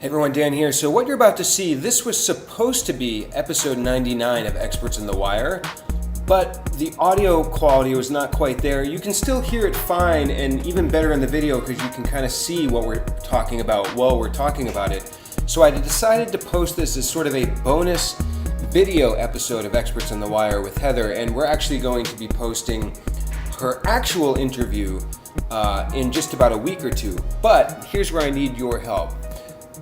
Hey everyone, Dan here. So what you're about to see, this was supposed to be episode 99 of Experts in the Wire, but the audio quality was not quite there. You can still hear it fine and even better in the video because you can kind of see what we're talking about while we're talking about it. So I decided to post this as sort of a bonus video episode of Experts in the Wire with Heather, and we're actually going to be posting her actual interview in just about a week or two. But here's where I need your help.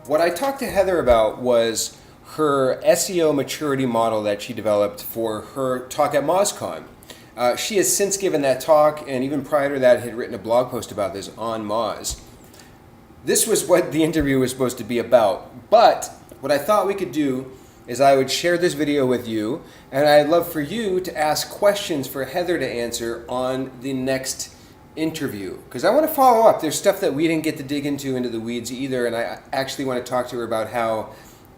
What I talked to Heather about was her SEO Maturity Model that she developed for her talk at MozCon. She has since given that talk, and even prior to that had written a blog post about this on Moz. This was what the interview was supposed to be about, but what I thought we could do is I would share this video with you, and I'd love for you to ask questions for Heather to answer on the next interview, because I want to follow up. There's stuff that we didn't get to dig into the weeds either, and I actually want to talk to her about how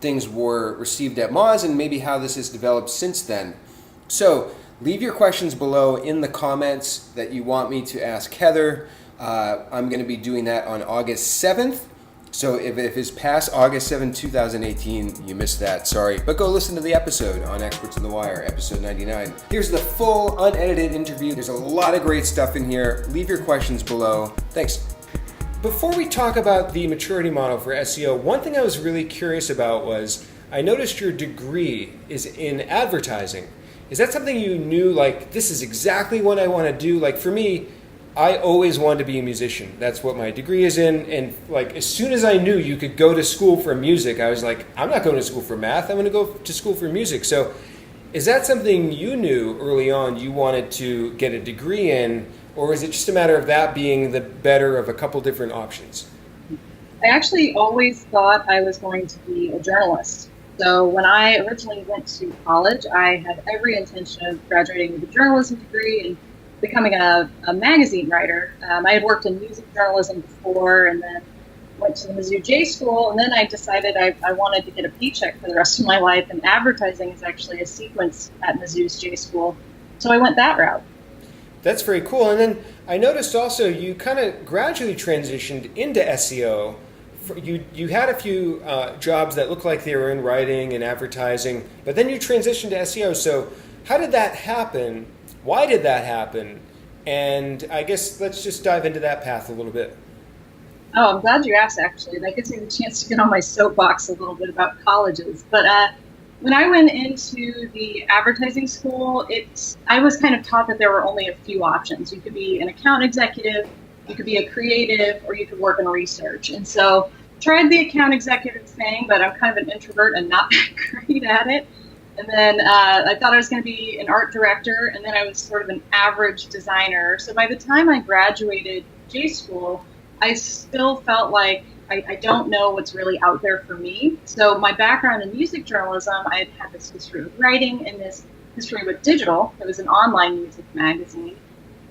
things were received at Moz and maybe how this has developed since then. So leave your questions below in the comments that you want me to ask Heather. I'm going to be doing that on August 7th. So if it's past August 7th, 2018, you missed that, sorry. But go listen to the episode on Experts in the Wire, episode 99. Here's the full, unedited interview. There's a lot of great stuff in here. Leave your questions below. Thanks. Before we talk about the maturity model for SEO, one thing I was really curious about was, I noticed your degree is in advertising. Is that something you knew, like, this is exactly what I want to do? Like, for me, I always wanted to be a musician. That's what my degree is in. And like, as soon as I knew you could go to school for music, I was like, I'm not going to school for math. I'm going to go to school for music. So is that something you knew early on you wanted to get a degree in, or is it just a matter of that being the better of a couple different options? I actually always thought I was going to be a journalist. So when I originally went to college, I had every intention of graduating with a journalism degree and becoming a magazine writer. I had worked in music journalism before, and then went to the Mizzou J School, and then I decided I wanted to get a paycheck for the rest of my life, and advertising is actually a sequence at Mizzou's J School. So I went that route. That's very cool. And then I noticed also you kind of gradually transitioned into SEO. You had a few jobs that looked like they were in writing and advertising, but then you transitioned to SEO. So how did that happen? Why did that happen? And I guess let's just dive into that path a little bit. Oh, I'm glad you asked, actually. That gives me the chance to get on my soapbox a little bit about colleges. But when I went into the advertising school, I was kind of taught that there were only a few options. You could be an account executive, you could be a creative, or you could work in research. And so tried the account executive thing, but I'm kind of an introvert and not great at it. And then I thought I was going to be an art director, and then I was sort of an average designer. So by the time I graduated J School, I still felt like I don't know what's really out there for me. So my background in music journalism, I had this history with writing and this history with digital. It was an online music magazine.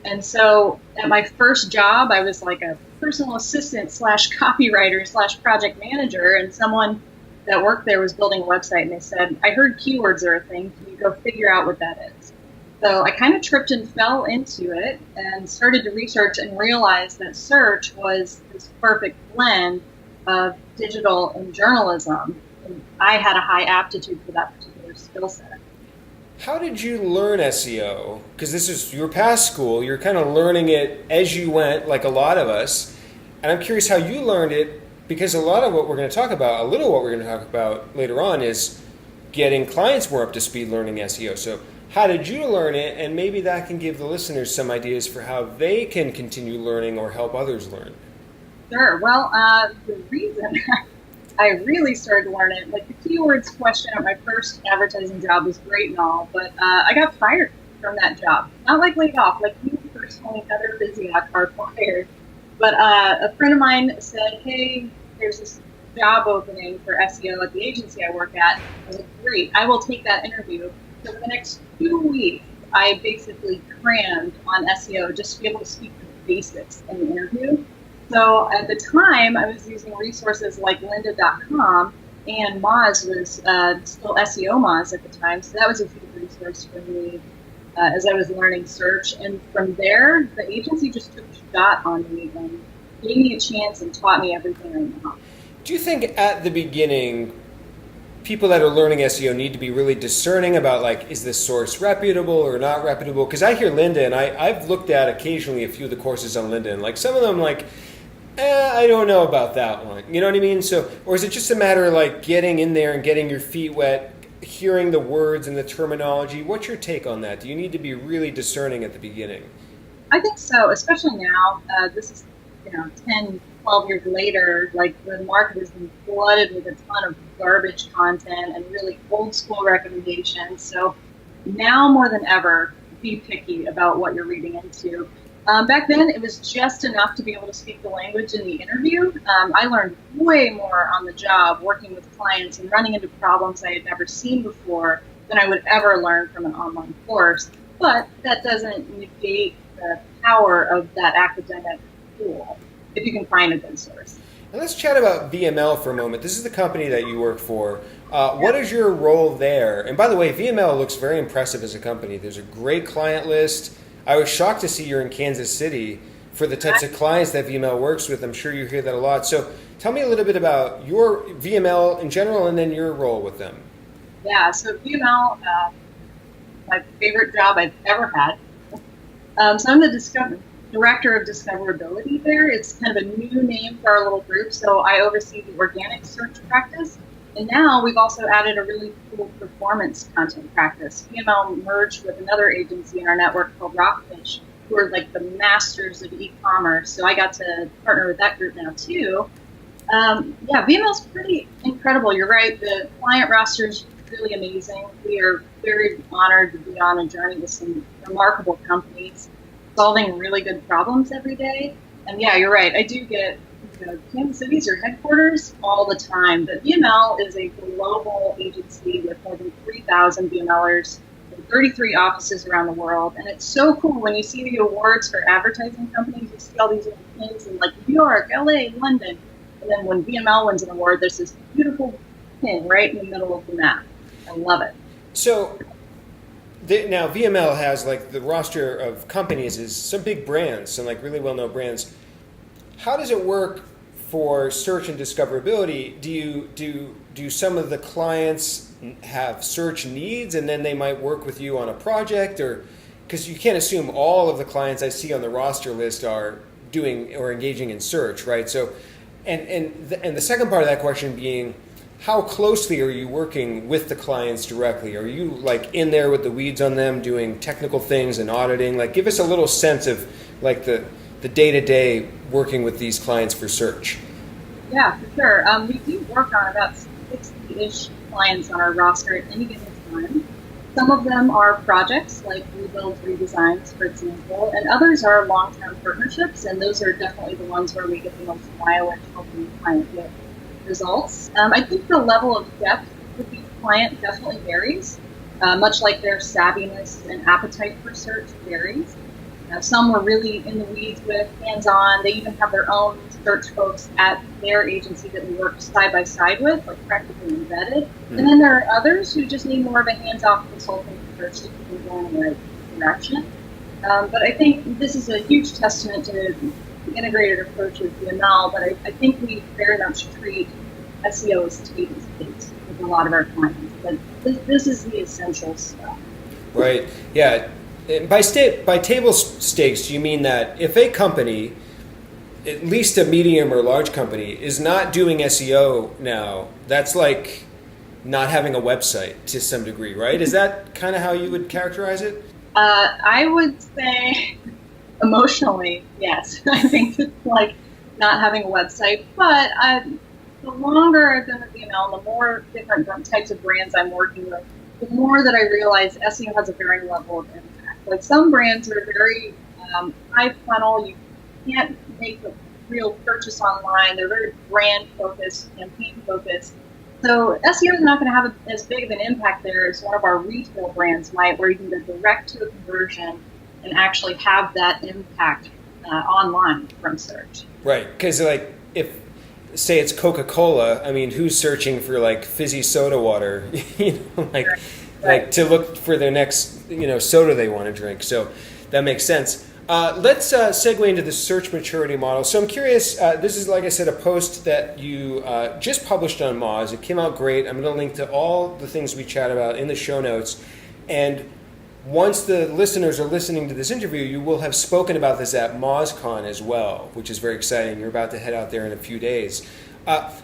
And so at my first job, I was like a personal assistant / copywriter / project manager, and someone that worked there was building a website, and they said, I heard keywords are a thing. Can you go figure out what that is? So I kind of tripped and fell into it and started to research and realized that search was this perfect blend of digital and journalism. And I had a high aptitude for that particular skill set. How did you learn SEO? Because this is your past school. You're kind of learning it as you went, like a lot of us. And I'm curious how you learned it, because a little of what we're going to talk about later on is getting clients more up to speed learning SEO. So how did you learn it? And maybe that can give the listeners some ideas for how they can continue learning or help others learn. Sure. Well, the reason I really started to learn it, like the keywords question at my first advertising job was great and all, but I got fired from that job. Not like laid off, like you personally, Heather Physioc are fired. But a friend of mine said, hey, there's this job opening for SEO at the agency I work at. I was like, great, I will take that interview. So for the next 2 weeks, I basically crammed on SEO just to be able to speak the basics in the interview. So at the time, I was using resources like lynda.com, and Moz was still SEO Moz at the time. So that was a huge resource for me as I was learning search. And from there, the agency just took a shot on me and gave me a chance and taught me everything I know. Do you think at the beginning, people that are learning SEO need to be really discerning about, like, is this source reputable or not reputable? Because I hear Linda, and I've looked at occasionally a few of the courses on Linda, and like some of them, like, I don't know about that one. You know what I mean? So, or is it just a matter of like getting in there and getting your feet wet, hearing the words and the terminology? What's your take on that? Do you need to be really discerning at the beginning? I think so, especially now. This is, 10, 12 years later, like the market has been flooded with a ton of garbage content and really old school recommendations. So now more than ever, be picky about what you're reading into. Back then, it was just enough to be able to speak the language in the interview. I learned way more on the job working with clients and running into problems I had never seen before than I would ever learn from an online course. But that doesn't negate the power of that academic tool, if you can find a good source. And let's chat about VML for a moment. This is the company that you work for. What is your role there? And by the way, VML looks very impressive as a company. There's a great client list. I was shocked to see you're in Kansas City for the types of clients that VML works with. I'm sure you hear that a lot. So tell me a little bit about your VML in general and then your role with them. Yeah, so VML, my favorite job I've ever had. So I'm the director of discoverability there. It's kind of a new name for our little group. So I oversee the organic search practice. And now we've also added a really cool performance content practice. VML merged with another agency in our network called Rockfish, who are like the masters of e-commerce. So I got to partner with that group now too. VML's pretty incredible. You're right. The client roster is really amazing. We are very honored to be on a journey with some remarkable companies, solving really good problems every day. And yeah, you're right. I do get Kansas City's your headquarters all the time. But VML is a global agency with more than 3,000 VMLers in 33 offices around the world. And it's so cool when you see the awards for advertising companies, you see all these little pins in like New York, LA, London. And then when VML wins an award, there's this beautiful pin right in the middle of the map. I love it. So now VML has like the roster of companies is some big brands, some like really well-known brands. How does it work for search and discoverability? Do some of the clients have search needs and then they might work with you on a project, or because you can't assume all of the clients I see on the roster list are doing or engaging in search, right? So, and the second part of that question being, how closely are you working with the clients directly? Are you like in there with the weeds on them doing technical things and auditing? Like give us a little sense of like the day-to-day working with these clients for search. Yeah, for sure. We do work on about 60-ish clients on our roster at any given time. Some of them are projects like rebuilds, redesigns, for example, and others are long-term partnerships, and those are definitely the ones where we get the most mileage helping the client get results. I think the level of depth with each client definitely varies, much like their savviness and appetite for search varies. Some we're really in the weeds with, hands-on. They even have their own search folks at their agency that we work side by side with, like practically embedded. Mm-hmm. And then there are others who just need more of a hands-off consulting approach to keep them going in the right direction. But I think this is a huge testament to the integrated approach with VML, but I think we very much treat SEO as table stakes with a lot of our clients. But this is the essential stuff. Right. Yeah. By table stakes, do you mean that if a company, at least a medium or large company, is not doing SEO now, that's like not having a website to some degree, right? Is that kind of how you would characterize it? I would say emotionally, yes. I think it's like not having a website. But the longer I've been with VML, the more different types of brands I'm working with, the more that I realize SEO has a varying level of impact. Like some brands are very high funnel. You can't make a real purchase online. They're very brand focused, campaign focused. So SEO is not going to have as big of an impact there as one of our retail brands might, where you can go direct to a conversion and actually have that impact online from search. Right, because like if say it's Coca-Cola, I mean, who's searching for like fizzy soda water? Like. Right. Like to look for their next, soda they want to drink. So that makes sense. Let's segue into the search maturity model. So I'm curious, this is, like I said, a post that you just published on Moz. It came out great. I'm going to link to all the things we chat about in the show notes. And once the listeners are listening to this interview, you will have spoken about this at MozCon as well, which is very exciting. You're about to head out there in a few days.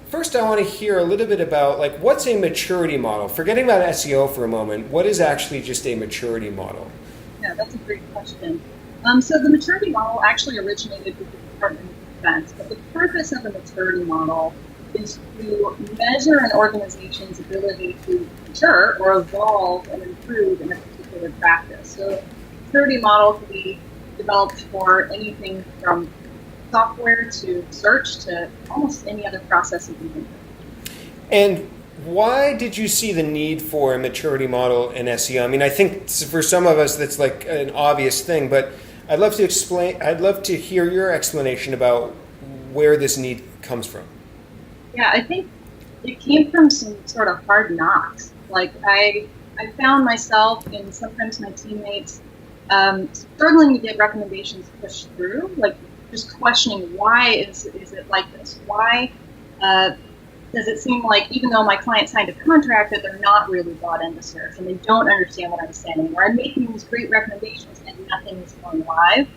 First, I want to hear a little bit about, like, what's a maturity model? Forgetting about SEO for a moment, what is actually just a maturity model? Yeah, that's a great question. So the maturity model actually originated with the Department of Defense, but the purpose of the maturity model is to measure an organization's ability to mature or evolve and improve in a particular practice. So maturity model can be developed for anything from software to search to almost any other process you can think of. And why did you see the need for a maturity model in SEO? I mean, I think for some of us that's like an obvious thing, but I'd love to hear your explanation about where this need comes from. Yeah, I think it came from some sort of hard knocks. Like I found myself and sometimes my teammates struggling to get recommendations pushed through, like just questioning why is it like this? Why does it seem like even though my client signed a contract that they're not really bought into search and they don't understand what I'm saying, or I'm making these great recommendations and nothing is going live.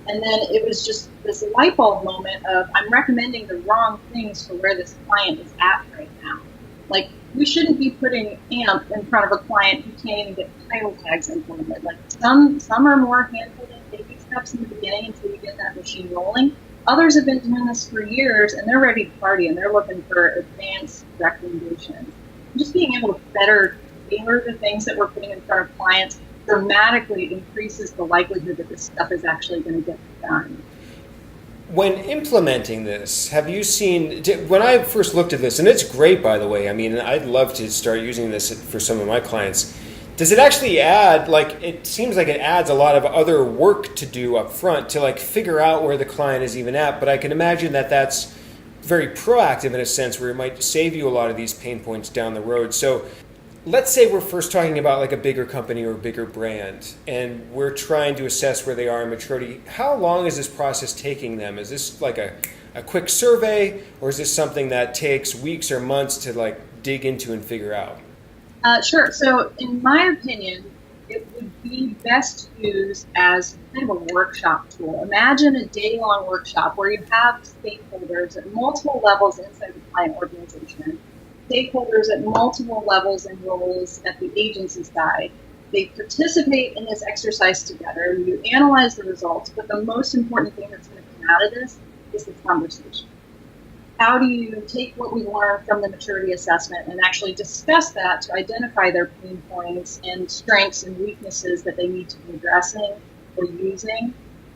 And then it was just this light bulb moment of I'm recommending the wrong things for where this client is at right now. Like we shouldn't be putting AMP in front of a client who can't even get title tags implemented. Like some are more hand-holding baby steps in the beginning until you get that machine rolling. Others have been doing this for years and they're ready to party and they're looking for advanced recommendations. Just being able to better tailor the things that we're putting in front of clients dramatically increases the likelihood that this stuff is actually going to get done. When implementing this, have you seen, when I first looked at this, and it's great, by the way, I mean, I'd love to start using this for some of my clients. Does it actually add, like, it seems like it adds a lot of other work to do up front to, like, figure out where the client is even at, but I can imagine that that's very proactive in a sense where it might save you a lot of these pain points down the road. So let's say we're first talking about like a bigger company or a bigger brand, and we're trying to assess where they are in maturity. How long is this process taking them? Is this like a quick survey, or is this something that takes weeks or months to like dig into and figure out? Sure. So in my opinion, it would be best used as kind of a workshop tool. Imagine a day-long workshop where you have stakeholders at multiple levels inside the client organization, stakeholders at multiple levels and roles at the agency side. They participate in this exercise together. You analyze the results, but the most important thing that's going to come out of this is the conversation. How do you take what we learned from the maturity assessment and actually discuss that to identify their pain points and strengths and weaknesses that they need to be addressing or using?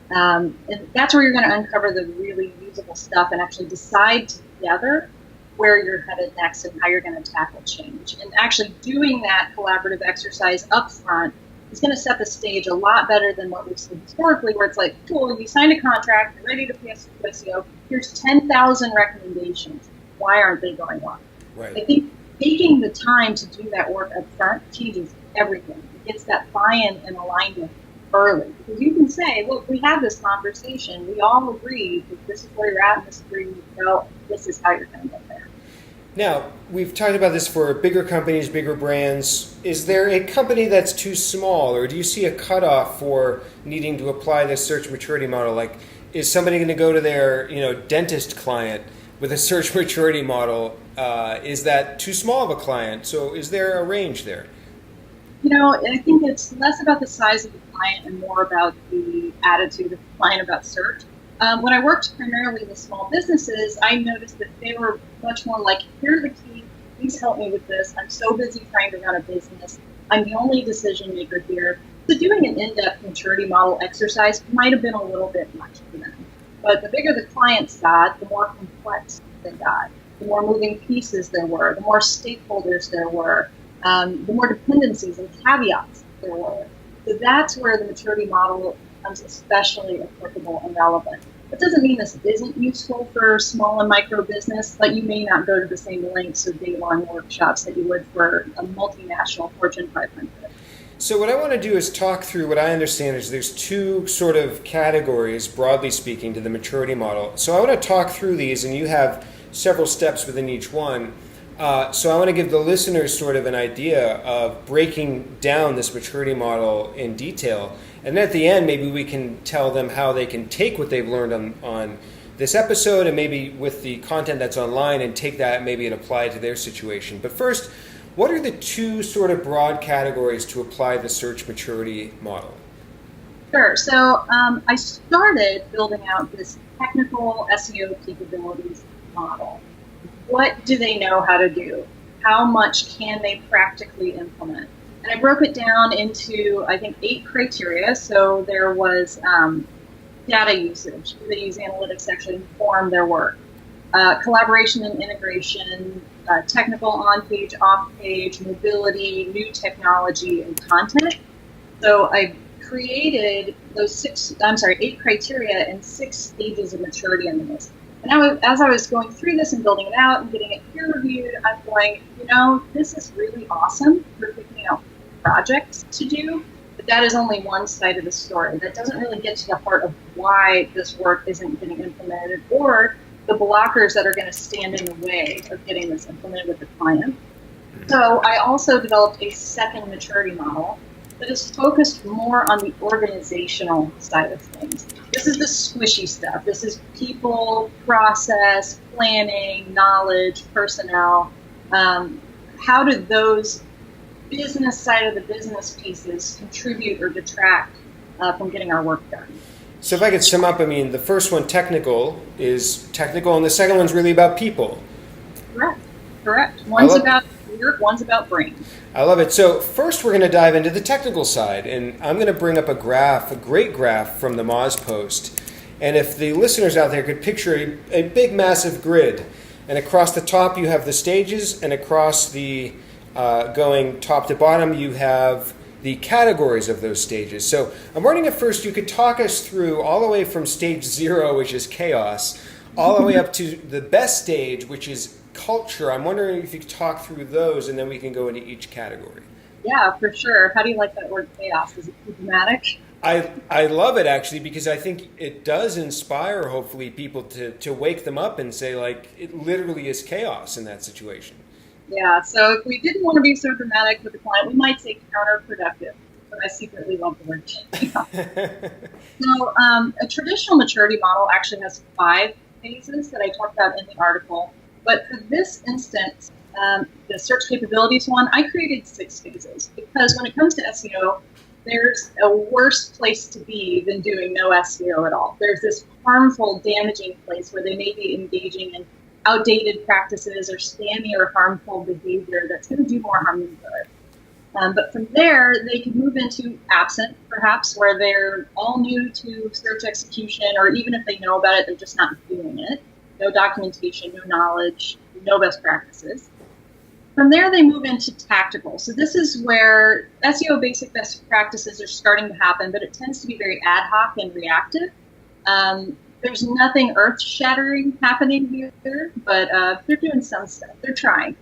And that's where you're going to uncover the really usable stuff and actually decide together where you're headed next and how you're going to tackle change. And actually doing that collaborative exercise up front is going to set the stage a lot better than what we've seen historically, where it's like, cool, you signed a contract, you're ready to pay us for SEO, here's 10,000 recommendations. Why aren't they going on? Right. I think taking the time to do that work up front changes everything. It gets that buy-in and alignment early. Because you can say, look, we have this conversation, we all agree that this is where you're at and this is where you need to go, this is how you're going to get there. Now, we've talked about this for bigger companies, bigger brands. Is there a company that's too small, or do you see a cutoff for needing to apply this search maturity model? Like, is somebody going to go to their, dentist client with a search maturity model? Is that too small of a client? So is there a range there? I think it's less about the size of the client and more about the attitude of the client about search. When I worked primarily with small businesses, I noticed that they were much more like, here's the key, please help me with this. I'm so busy trying to run a business. I'm the only decision maker here. So doing an in-depth maturity model exercise might have been a little bit much for them. But the bigger the clients got, the more complex they got, the more moving pieces there were, the more stakeholders there were, the more dependencies and caveats there were. So that's where the maturity model becomes especially applicable and relevant. That doesn't mean this isn't useful for small and micro business, but you may not go to the same lengths of day-long workshops that you would for a multinational Fortune 500. So what I want to do is talk through what I understand is there's two sort of categories, broadly speaking, to the maturity model. So I want to talk through these, and you have several steps within each one. So I want to give the listeners sort of an idea of breaking down this maturity model in detail. And then at the end, maybe we can tell them how they can take what they've learned on this episode and maybe with the content that's online and take that maybe and apply it to their situation. But first, what are the two sort of broad categories to apply the search maturity model? Sure. So I started building out this technical SEO capabilities model. What do they know how to do? How much can they practically implement? And I broke it down into, I think, 8 criteria. So there was data usage. Do they use analytics to actually inform their work? Collaboration and integration, technical on-page, off-page, mobility, new technology, and content. So I created those 8 criteria and 6 stages of maturity in this. And as I was going through this and building it out and getting it peer reviewed, I'm going, this is really awesome for picking out projects to do, but that is only one side of the story. That doesn't really get to the heart of why this work isn't getting implemented or the blockers that are going to stand in the way of getting this implemented with the client. So I also developed a second maturity model that is focused more on the organizational side of things. This is the squishy stuff. This is people, process, planning, knowledge, personnel. How do those business side of the business pieces contribute or detract from getting our work done? So if I could sum up, the first one, technical, is technical, and the second one's really about people. Correct. One's about work, one's about brain. I love it. So first we're going to dive into the technical side, and I'm going to bring up a great graph from the Moz post. And if the listeners out there could picture a big, massive grid, and across the top you have the stages, and across the going top to bottom you have the categories of those stages. So I'm wondering if first you could talk us through all the way from stage 0, which is chaos, all the way up to the best stage, which is culture. I'm wondering if you could talk through those, and then we can go into each category. Yeah, for sure. How do you like that word chaos? Is it too dramatic? I love it, actually, because I think it does inspire, hopefully, people to wake them up and say, like, it literally is chaos in that situation. Yeah, so if we didn't want to be so dramatic with the client, we might say counterproductive, but I secretly love the word chaos. So a traditional maturity model actually has 5 phases that I talked about in the article. But for this instance, the search capabilities one, I created 6 phases because when it comes to SEO, there's a worse place to be than doing no SEO at all. There's this harmful, damaging place where they may be engaging in outdated practices or spammy or harmful behavior that's going to do more harm than good. But from there, they can move into absent, perhaps, where they're all new to search execution, or even if they know about it, they're just not doing it. No documentation, no knowledge, no best practices. From there, they move into tactical. So this is where SEO basic best practices are starting to happen, but it tends to be very ad hoc and reactive. There's nothing earth-shattering happening here, but they're doing some stuff. They're trying.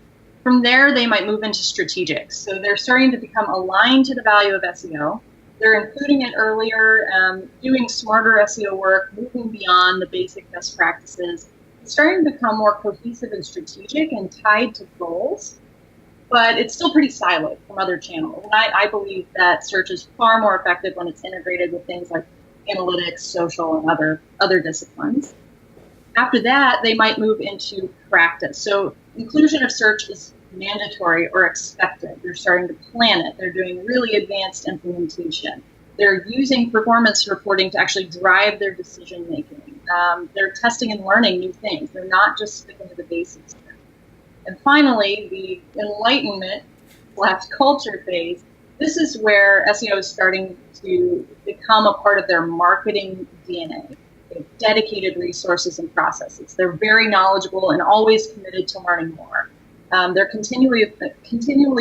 From there, they might move into strategic. So they're starting to become aligned to the value of SEO. They're including it earlier, doing smarter SEO work, moving beyond the basic best practices. It's starting to become more cohesive and strategic and tied to goals, but it's still pretty siloed from other channels. And I believe that search is far more effective when it's integrated with things like analytics, social, and other disciplines. After that, they might move into practice. So inclusion of search is mandatory or expected. They're starting to plan it. They're doing really advanced implementation. They're using performance reporting to actually drive their decision making. They're testing and learning new things. They're not just sticking to the basics. And finally, the enlightenment / culture phase. This is where SEO is starting to become a part of their marketing DNA. They have dedicated resources and processes. They're very knowledgeable and always committed to learning more. They're continually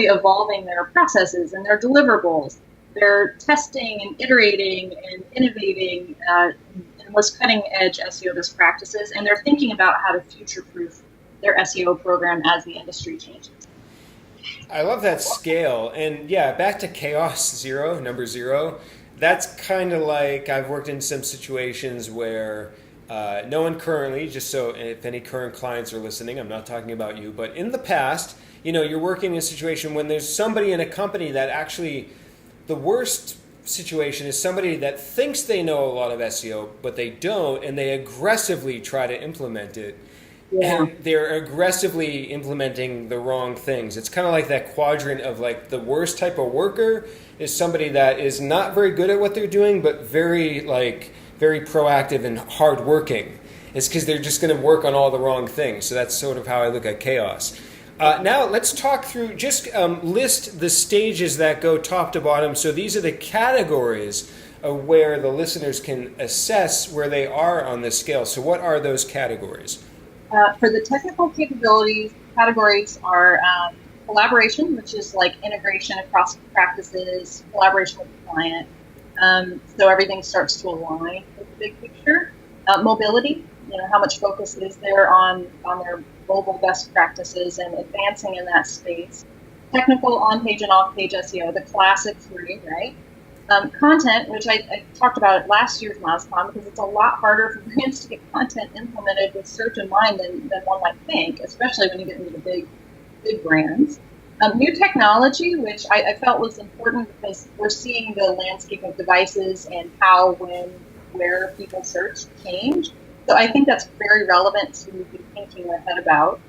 evolving their processes and their deliverables. They're testing and iterating and innovating in most cutting-edge SEO best practices, and they're thinking about how to future-proof their SEO program as the industry changes. I love that scale. And yeah, back to chaos zero, number zero. That's kind of like I've worked in some situations where no one currently, just so if any current clients are listening, I'm not talking about you, but in the past, you're working in a situation when there's somebody in a company that actually, the worst situation is somebody that thinks they know a lot of SEO, but they don't, and they aggressively try to implement it. Yeah. And they're aggressively implementing the wrong things. It's kind of like that quadrant of like the worst type of worker is somebody that is not very good at what they're doing, but very proactive and hardworking. It's because they're just going to work on all the wrong things. So that's sort of how I look at chaos. Now let's talk through, just list the stages that go top to bottom. So these are the categories of where the listeners can assess where they are on this scale. So what are those categories? For the technical capabilities, categories are collaboration, which is like integration across practices, collaboration with the client. So everything starts to align with the big picture. Mobility, how much focus is there on their mobile best practices and advancing in that space. Technical on-page and off-page SEO, the classic three, right? Content, which I talked about last year's MozCon, because it's a lot harder for brands to get content implemented with search in mind than one might think, especially when you get into the big brands. New technology, which I felt was important because we're seeing the landscape of devices and how, when, where people search change. So I think that's very relevant to be thinking ahead about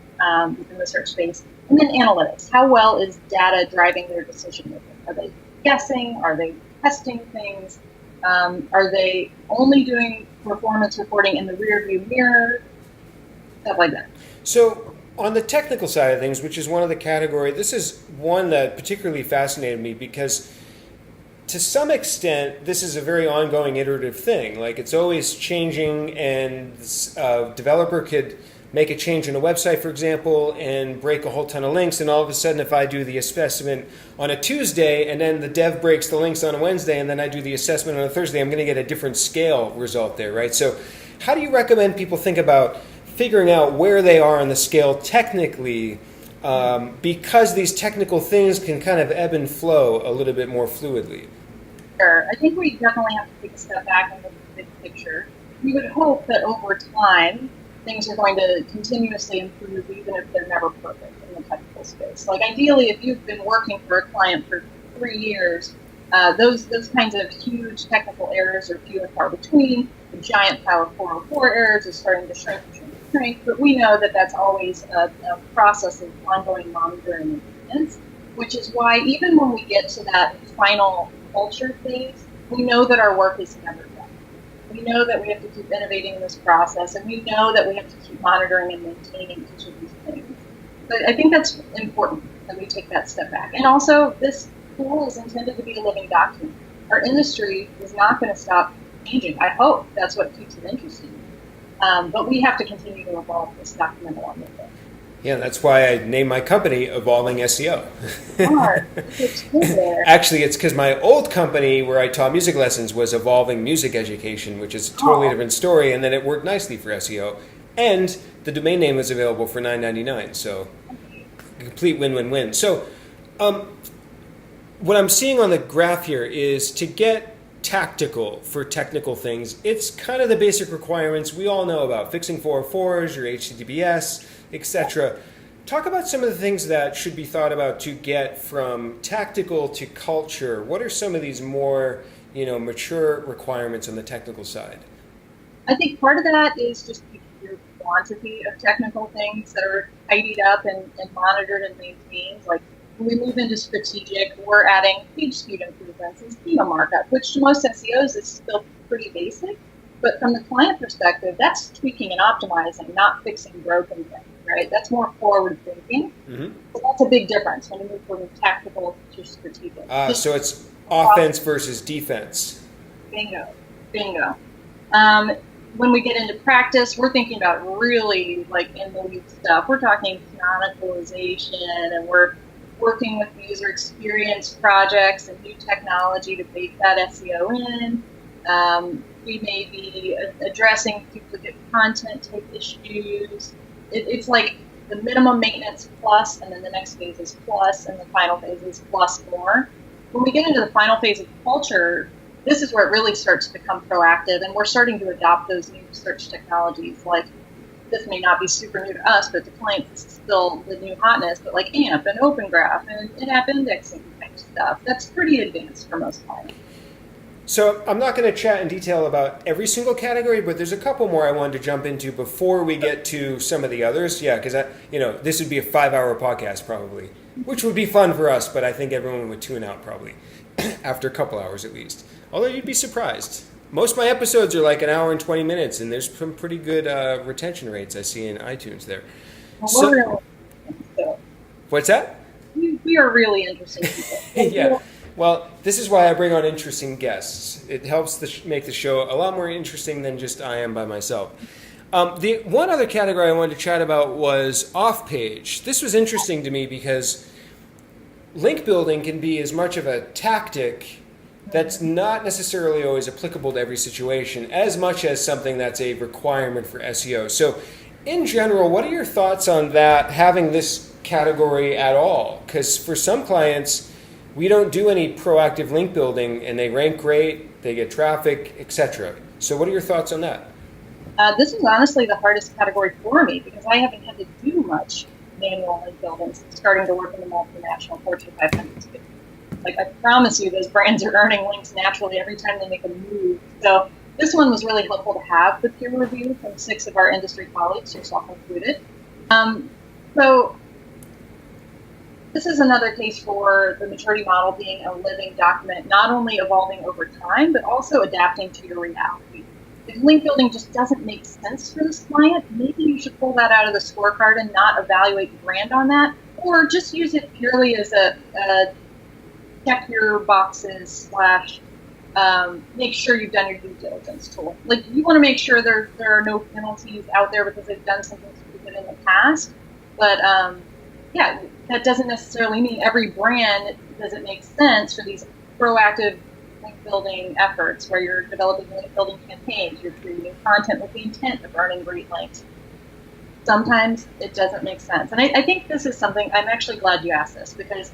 within the search space. And then analytics. How well is data driving their decision making? Are they guessing? Are they testing things? Are they only doing performance reporting in the rear view mirror? Stuff like that. So on the technical side of things, which is one of the categories, this is one that particularly fascinated me because to some extent, this is a very ongoing iterative thing. Like it's always changing, and a developer could make a change in a website, for example, and break a whole ton of links. And all of a sudden, if I do the assessment on a Tuesday, and then the dev breaks the links on a Wednesday, and then I do the assessment on a Thursday, I'm going to get a different scale result there, right? So how do you recommend people think about figuring out where they are on the scale technically, because these technical things can kind of ebb and flow a little bit more fluidly? Sure. I think we definitely have to take a step back and look at the big picture. We would hope that over time, things are going to continuously improve, even if they're never perfect in the technical space. Like ideally, if you've been working for a client for 3 years, those kinds of huge technical errors are few and far between. The giant pile of 404 errors is starting to shrink, but we know that that's always a process of ongoing monitoring and maintenance, which is why even when we get to that final culture phase, we know that our work is never done. We know that we have to keep innovating in this process, and we know that we have to keep monitoring and maintaining each of these things. But I think that's important that we take that step back. And also, this tool is intended to be a living document. Our industry is not going to stop changing. I hope that's what keeps it interesting. But we have to continue to evolve this document along with it. Yeah, that's why I named my company Evolving SEO. Smart. Actually, it's because my old company where I taught music lessons was Evolving Music Education, which is a totally different story, and then it worked nicely for SEO. And the domain name was available for $9.99, so complete win-win-win. So what I'm seeing on the graph here is to get tactical for technical things, it's kind of the basic requirements we all know about, fixing 404s, your HTTPS, etc. Talk about some of the things that should be thought about to get from tactical to culture. What are some of these more, mature requirements on the technical side? I think part of that is just your quantity of technical things that are tidied up and monitored and maintained. Like when we move into strategic, we're adding page speed improvements and schema markup, which to most SEOs is still pretty basic. But from the client perspective, that's tweaking and optimizing, not fixing broken things, right? That's more forward thinking. Mm-hmm. So that's a big difference when you move from tactical to strategic. So it's offense versus defense. Bingo. When we get into practice, we're thinking about really like in the weeds stuff. We're talking canonicalization, and we're working with user experience projects and new technology to bake that SEO in. We may be addressing duplicate content type issues. It's like the minimum maintenance plus, and then the next phase is plus, and the final phase is plus more. When we get into the final phase of culture, this is where it really starts to become proactive, and we're starting to adopt those new search technologies. Like, this may not be super new to us, but to clients, this is still the new hotness, but like AMP and Open Graph and in-app indexing type stuff, that's pretty advanced for most clients. So I'm not going to chat in detail about every single category, but there's a couple more I wanted to jump into before we get to some of the others. Yeah, because this would be a 5-hour podcast probably, which would be fun for us, but I think everyone would tune out probably after a couple hours at least. Although you'd be surprised. Most of my episodes are like an hour and 20 minutes, and there's some pretty good retention rates I see in iTunes there. What's that? We are really interesting people. Yeah. Well, this is why I bring on interesting guests. It helps make the show a lot more interesting than just I am by myself. The one other category I wanted to chat about was off-page. This was interesting to me because link building can be as much of a tactic that's not necessarily always applicable to every situation as much as something that's a requirement for SEO. So in general, what are your thoughts on that, having this category at all? Because for some clients, we don't do any proactive link building, and they rank great, they get traffic, etc. So what are your thoughts on that? This is honestly the hardest category for me because I haven't had to do much manual link building since starting to work in the multinational Fortune 500 space. Like, I promise you, those brands are earning links naturally every time they make a move. So this one was really helpful to have the peer review from 6 of our industry colleagues, yourself included. So this is another case for the maturity model being a living document, not only evolving over time, but also adapting to your reality. If link building just doesn't make sense for this client, maybe you should pull that out of the scorecard and not evaluate the brand on that, or just use it purely as a check your boxes / make sure you've done your due diligence tool. Like, you want to make sure there are no penalties out there because they've done something stupid in the past, but that doesn't necessarily mean every brand doesn't make sense for these proactive link building efforts where you're developing link building campaigns, you're creating content with the intent of earning great links. Sometimes it doesn't make sense. And I think this is something, I'm actually glad you asked this, because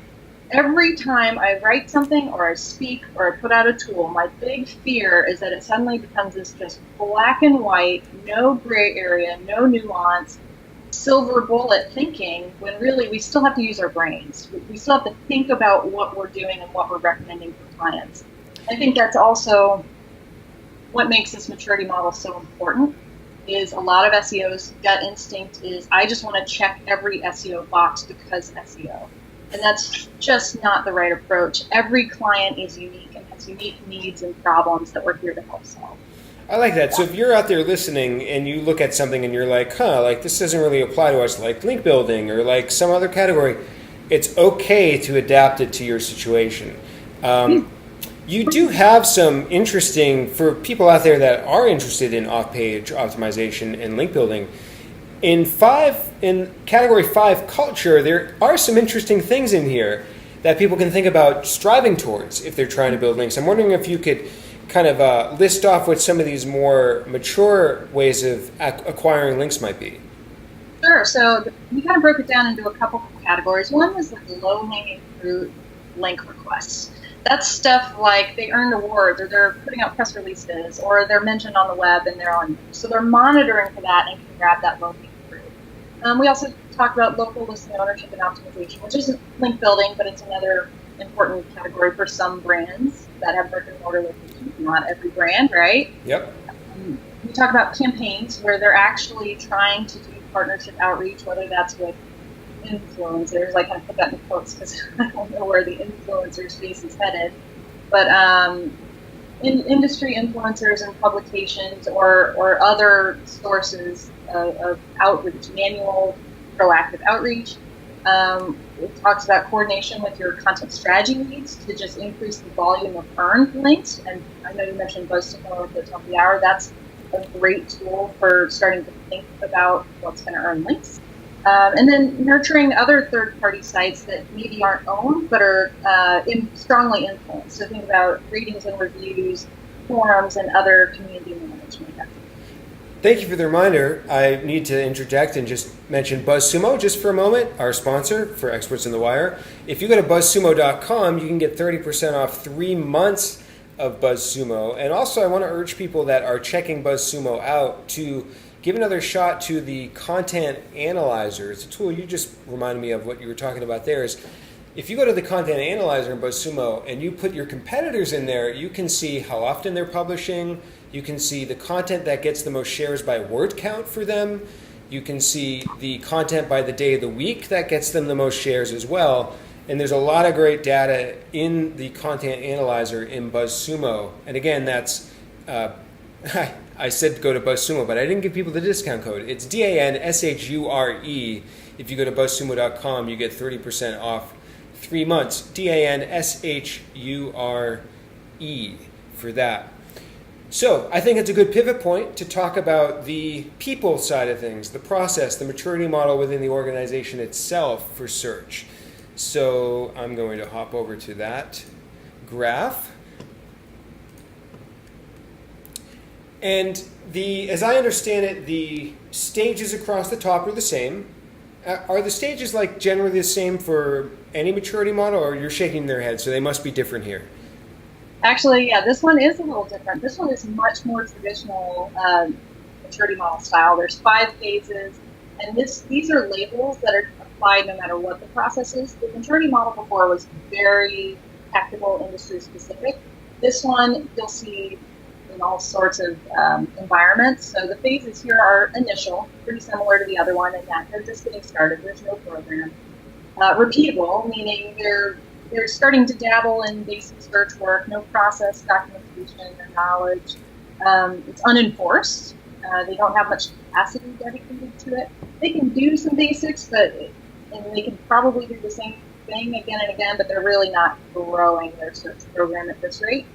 every time I write something or I speak or I put out a tool, my big fear is that it suddenly becomes this just black and white, no gray area, no nuance, silver bullet thinking, when really we still have to use our brains. We still have to think about what we're doing and what we're recommending for clients. I think that's also what makes this maturity model so important. Is a lot of SEO's gut instinct is, I just want to check every SEO box because SEO. And that's just not the right approach. Every client is unique and has unique needs and problems that we're here to help solve. I like that. So if you're out there listening and you look at something and you're like, this doesn't really apply to us, like link building or like some other category, it's okay to adapt it to your situation. You do have some interesting, for people out there that are interested in off-page optimization and link building, in category 5 culture, there are some interesting things in here that people can think about striving towards if they're trying to build links. I'm wondering if you could kind of list off what some of these more mature ways of acquiring links might be. Sure. So we kind of broke it down into a couple of categories. One was the low-hanging fruit link requests. That's stuff like they earned awards, or they're putting out press releases, or they're mentioned on the web and they're on. So they're monitoring for that and can grab that low-hanging fruit. We also talked about local listing ownership and optimization, which isn't link building, but it's another important category for some brands that have brick and mortar locations. Not every brand, right? Yep. We talk about campaigns where they're actually trying to do partnership outreach, whether that's with influencers. I kind of put that in quotes because I don't know where the influencer space is headed. But in industry influencers and publications or other sources of outreach, manual, proactive outreach. It talks about coordination with your content strategy leads to just increase the volume of earned links. And I know you mentioned boasting more at the top of the hour. That's a great tool for starting to think about what's going to earn links. And then nurturing other third-party sites that maybe aren't owned but are strongly influenced. So think about ratings and reviews, forums, and other community management. Thank you for the reminder. I need to interject and just mention BuzzSumo just for a moment, our sponsor for Experts in the Wire. If you go to buzzsumo.com, you can get 30% off 3 months of BuzzSumo. And also, I want to urge people that are checking BuzzSumo out to give another shot to the content analyzer. It's a tool you just reminded me of what you were talking about there. Is if you go to the content analyzer in BuzzSumo and you put your competitors in there, you can see how often they're publishing. You can see the content that gets the most shares by word count for them. You can see the content by the day of the week that gets them the most shares as well. And there's a lot of great data in the content analyzer in BuzzSumo. And again, that's, I said go to BuzzSumo, but I didn't give people the discount code. It's DANSHURE. If you go to buzzsumo.com, you get 30% off 3 months. DANSHURE for that. So I think it's a good pivot point to talk about the people side of things, the process, the maturity model within the organization itself for search. So I'm going to hop over to that graph. And as I understand it, the stages across the top are the same. Are the stages like generally the same for any maturity model, or you're shaking their head, so they must be different here? Actually, yeah, this one is a little different. This one is much more traditional maturity model style. There's 5 phases, and these are labels that are applied no matter what the process is. The maturity model before was very technical, industry specific. This one you'll see in all sorts of environments. So the phases here are initial, pretty similar to the other one, and that they're just getting started. There's no program. Repeatable, meaning they're starting to dabble in basic search work, no process, documentation, or knowledge. It's unenforced. They don't have much capacity dedicated to it. They can do some basics, and they can probably do the same thing again and again, but they're really not growing their search program at this rate.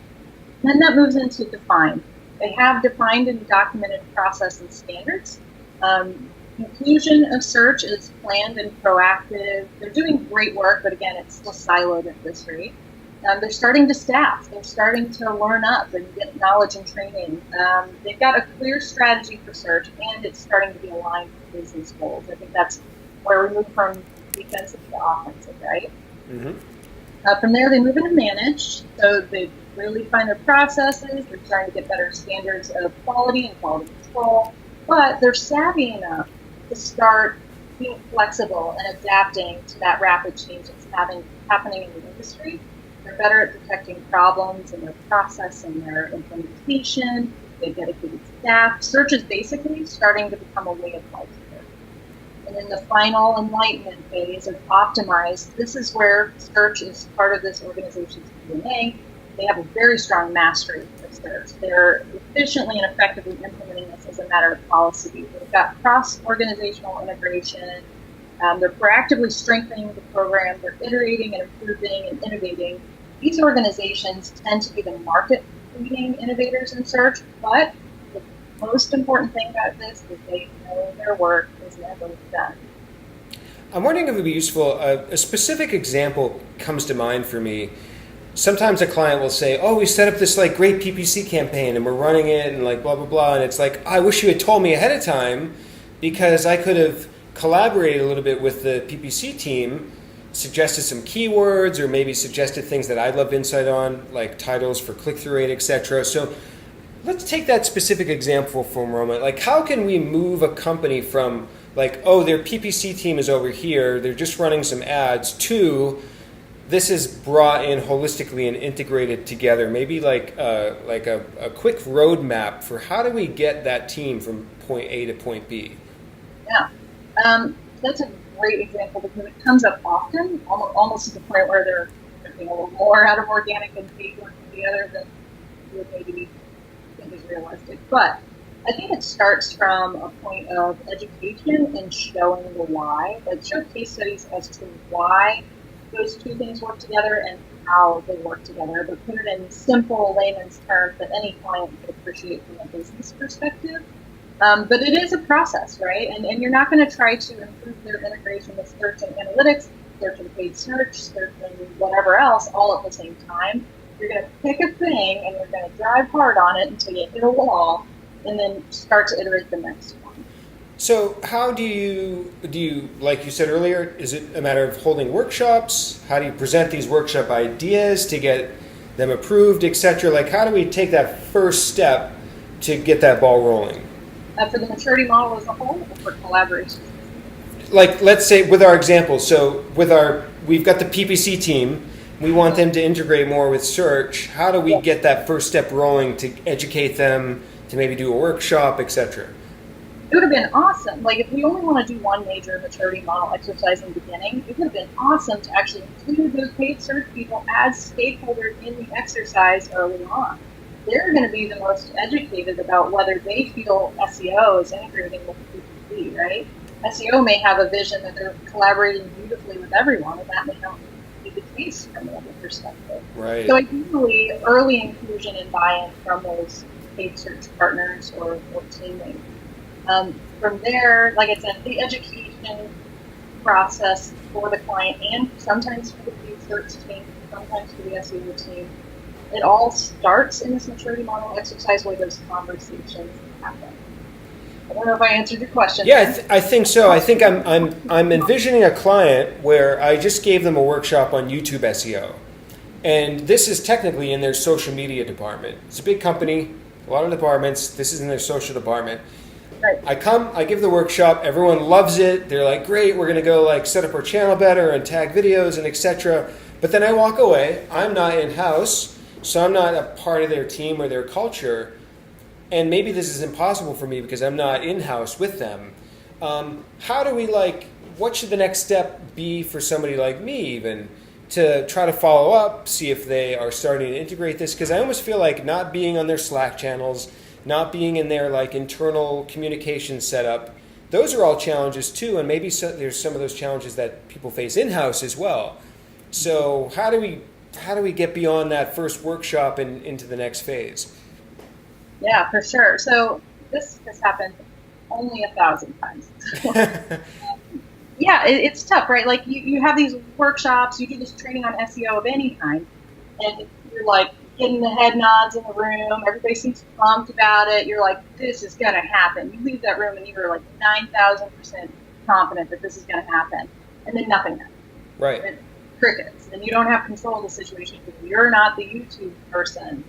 And then that moves into defined. They have defined and documented process and standards. Inclusion of search is planned and proactive. They're doing great work, but again, it's still siloed at this rate. They're starting to staff. They're starting to learn up and get knowledge and training. They've got a clear strategy for search, and it's starting to be aligned with business goals. I think that's where we move from defensive to offensive, right? Mm-hmm. From there, they move into managed. So they really find their processes. They're starting to get better standards of quality and quality control. But they're savvy enough to start being flexible and adapting to that rapid change that's happening in the industry. They're better at detecting problems in their process and their implementation. They have dedicated staff. Search is basically starting to become a way of life here. And in the final enlightenment phase of optimize, this is where search is part of this organization's DNA. They have a very strong mastery of search. They're efficiently and effectively implementing this as a matter of policy. They've got cross-organizational integration. They're proactively strengthening the program. They're iterating and improving and innovating. These organizations tend to be the market-leading innovators in search, but the most important thing about this is they know their work is never done. I'm wondering if it would be useful, a specific example comes to mind for me. Sometimes a client will say, oh, we set up this like great PPC campaign and we're running it and like blah, blah, blah. And it's like, I wish you had told me ahead of time because I could have collaborated a little bit with the PPC team, suggested some keywords or maybe suggested things that I'd love insight on, like titles for click-through rate, etc. So let's take that specific example for a moment. Like how can we move a company from like, oh, their PPC team is over here, they're just running some ads, to this is brought in holistically and integrated together, maybe like a quick roadmap for how do we get that team from point A to point B? Yeah, that's a great example because it comes up often, almost to the point where they're getting a little more out of organic and paid work together than would maybe think is realistic. But I think it starts from a point of education and showing the why, like show case studies as to why those two things work together and how they work together, but put it in simple layman's terms that any client could appreciate from a business perspective. But it is a process, right? And you're not going to try to improve their integration with search and analytics, search and paid search, search and whatever else all at the same time. You're going to pick a thing and you're going to drive hard on it until you hit a wall. and then start to iterate the next one. So how do you, like you said earlier, is it a matter of holding workshops? How do you present these workshop ideas to get them approved, etc.? Like, how do we take that first step to get that ball rolling? For the maturity model as a whole, or for collaboration? Like, let's say with our example, so we've got the PPC team, we want them to integrate more with search. How do we get that first step rolling to educate them, to maybe do a workshop, etc.? It would have been awesome. Like, if we only want to do one major maturity model exercise in the beginning, it would have been awesome to actually include those paid search people as stakeholders in the exercise early on. They're going to be the most educated about whether they feel SEO is integrating with PPC, right? SEO may have a vision that they're collaborating beautifully with everyone, and that may not be the case from another perspective. Right. So ideally, early inclusion and buy-in from those paid search partners or teammates. From there, like I said, the education process for the client and sometimes for the paid search team, sometimes for the SEO team, it all starts in this maturity model exercise where those conversations happen. I don't know if I answered your question. Yeah, I think so. I think I'm envisioning a client where I just gave them a workshop on YouTube SEO, and this is technically in their social media department. It's a big company, a lot of departments. This is in their social department. Right. I give the workshop, everyone loves it. They're like, great, we're going to go like set up our channel better and tag videos and etc. But then I walk away. I'm not in-house, so I'm not a part of their team or their culture. And maybe this is impossible for me because I'm not in-house with them. How do we what should the next step be for somebody like me even to try to follow up, see if they are starting to integrate this? Because I almost feel like not being on their Slack channels, not being in their internal communication setup, those are all challenges too, and maybe there's some of those challenges that people face in-house as well. So how do we get beyond that first workshop and into the next phase? Yeah, for sure. So this has happened only 1,000 times. Yeah, it's tough, right? Like you have these workshops, you do this training on SEO of any kind, and you're like getting the head nods in the room. Everybody seems pumped about it. You're like, this is going to happen. You leave that room and you're like 9,000% confident that this is going to happen. And then nothing happens. Right. And crickets. And you don't have control of the situation because you're not the YouTube person.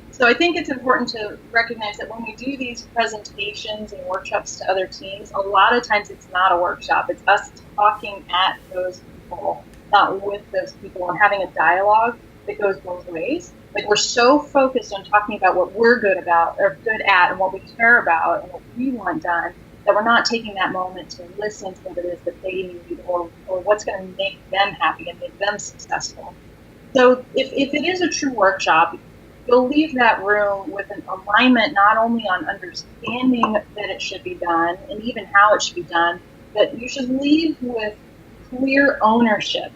So I think it's important to recognize that when we do these presentations and workshops to other teams, a lot of times it's not a workshop. It's us talking at those people, not with those people, and having a dialogue that goes both ways. Like, we're so focused on talking about what we're good about or good at and what we care about and what we want done that we're not taking that moment to listen to what it is that they need or what's going to make them happy and make them successful. So if it is a true workshop, you'll leave that room with an alignment not only on understanding that it should be done and even how it should be done, but you should leave with clear ownership.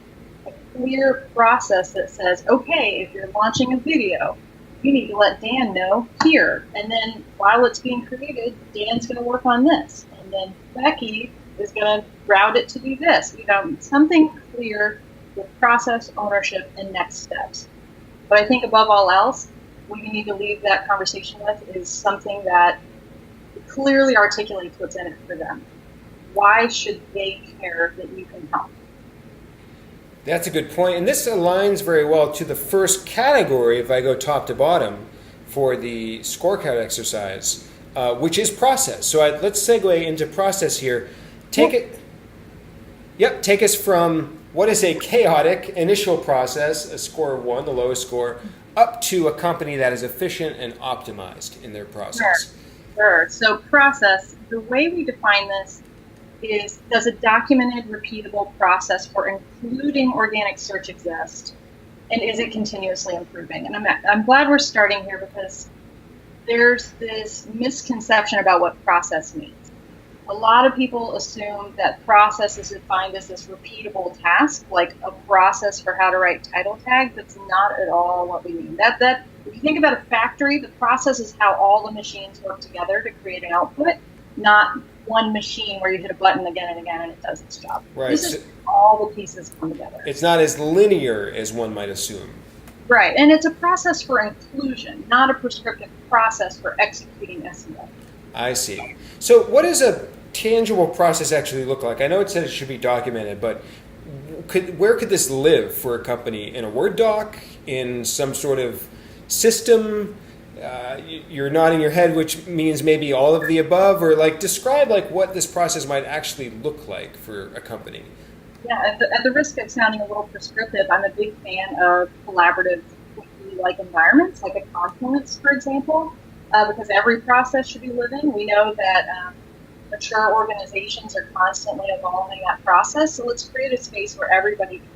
Clear process that says, okay, if you're launching a video, you need to let Dan know here. And then while it's being created, Dan's going to work on this. And then Becky is going to route it to do this. Something clear with process, ownership, and next steps. But I think above all else, what you need to leave that conversation with is something that clearly articulates what's in it for them. Why should they care that you can help? That's a good point. And this aligns very well to the first category, if I go top to bottom, for the scorecard exercise, which is process. So let's segue into process here. Take us from what is a chaotic initial process, a score of 1, the lowest score, up to a company that is efficient and optimized in their process. Sure. So process, the way we define this is, does a documented, repeatable process for including organic search exist? And is it continuously improving? And I'm glad we're starting here because there's this misconception about what process means. A lot of people assume that process is defined as this repeatable task, like a process for how to write title tag. That's not at all what we mean. That if you think about a factory, the process is how all the machines work together to create an output, not one machine where you hit a button again and again and it does its job. Right. This is all the pieces come together. It's not as linear as one might assume. Right. And it's a process for inclusion, not a prescriptive process for executing SEO. I see. So what does a tangible process actually look like? I know it said it should be documented, but where could this live for a company? In a Word doc? In some sort of system? You're nodding your head, which means maybe all of the above, or like describe like what this process might actually look like for a company. Yeah, at the risk of sounding a little prescriptive, I'm a big fan of collaborative, like environments, like a Confluence, for example, because every process should be living. We know that mature organizations are constantly evolving that process, so let's create a space where everybody can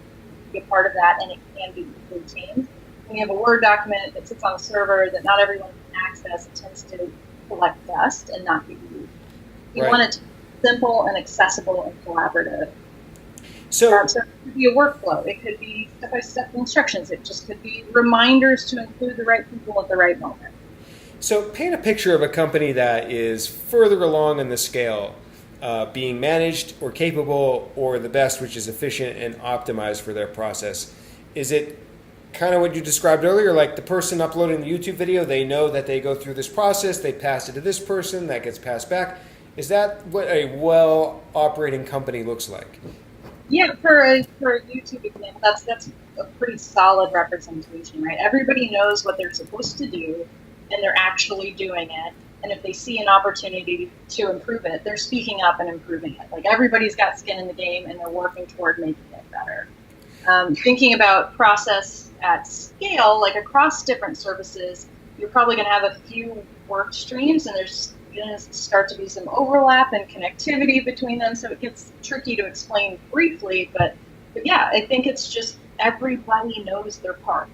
be a part of that and it can be maintained. When you have a Word document that sits on a server that not everyone can access, it tends to collect dust and not be used. You want it to be simple and accessible and collaborative. So it could be a workflow. It could be step-by-step instructions. It just could be reminders to include the right people at the right moment. So paint a picture of a company that is further along in the scale, being managed or capable or the best, which is efficient and optimized for their process. Is it kind of what you described earlier, like the person uploading the YouTube video, they know that they go through this process, they pass it to this person, that gets passed back? Is that what a well-operating company looks like? Yeah, for a YouTube example, that's a pretty solid representation, right? Everybody knows what they're supposed to do, and they're actually doing it. And if they see an opportunity to improve it, they're speaking up and improving it. Like everybody's got skin in the game, and they're working toward making it better. Thinking about process at scale, like across different services, you're probably going to have a few work streams, and there's going to start to be some overlap and connectivity between them, so it gets tricky to explain briefly, but yeah, I think it's just everybody knows their part.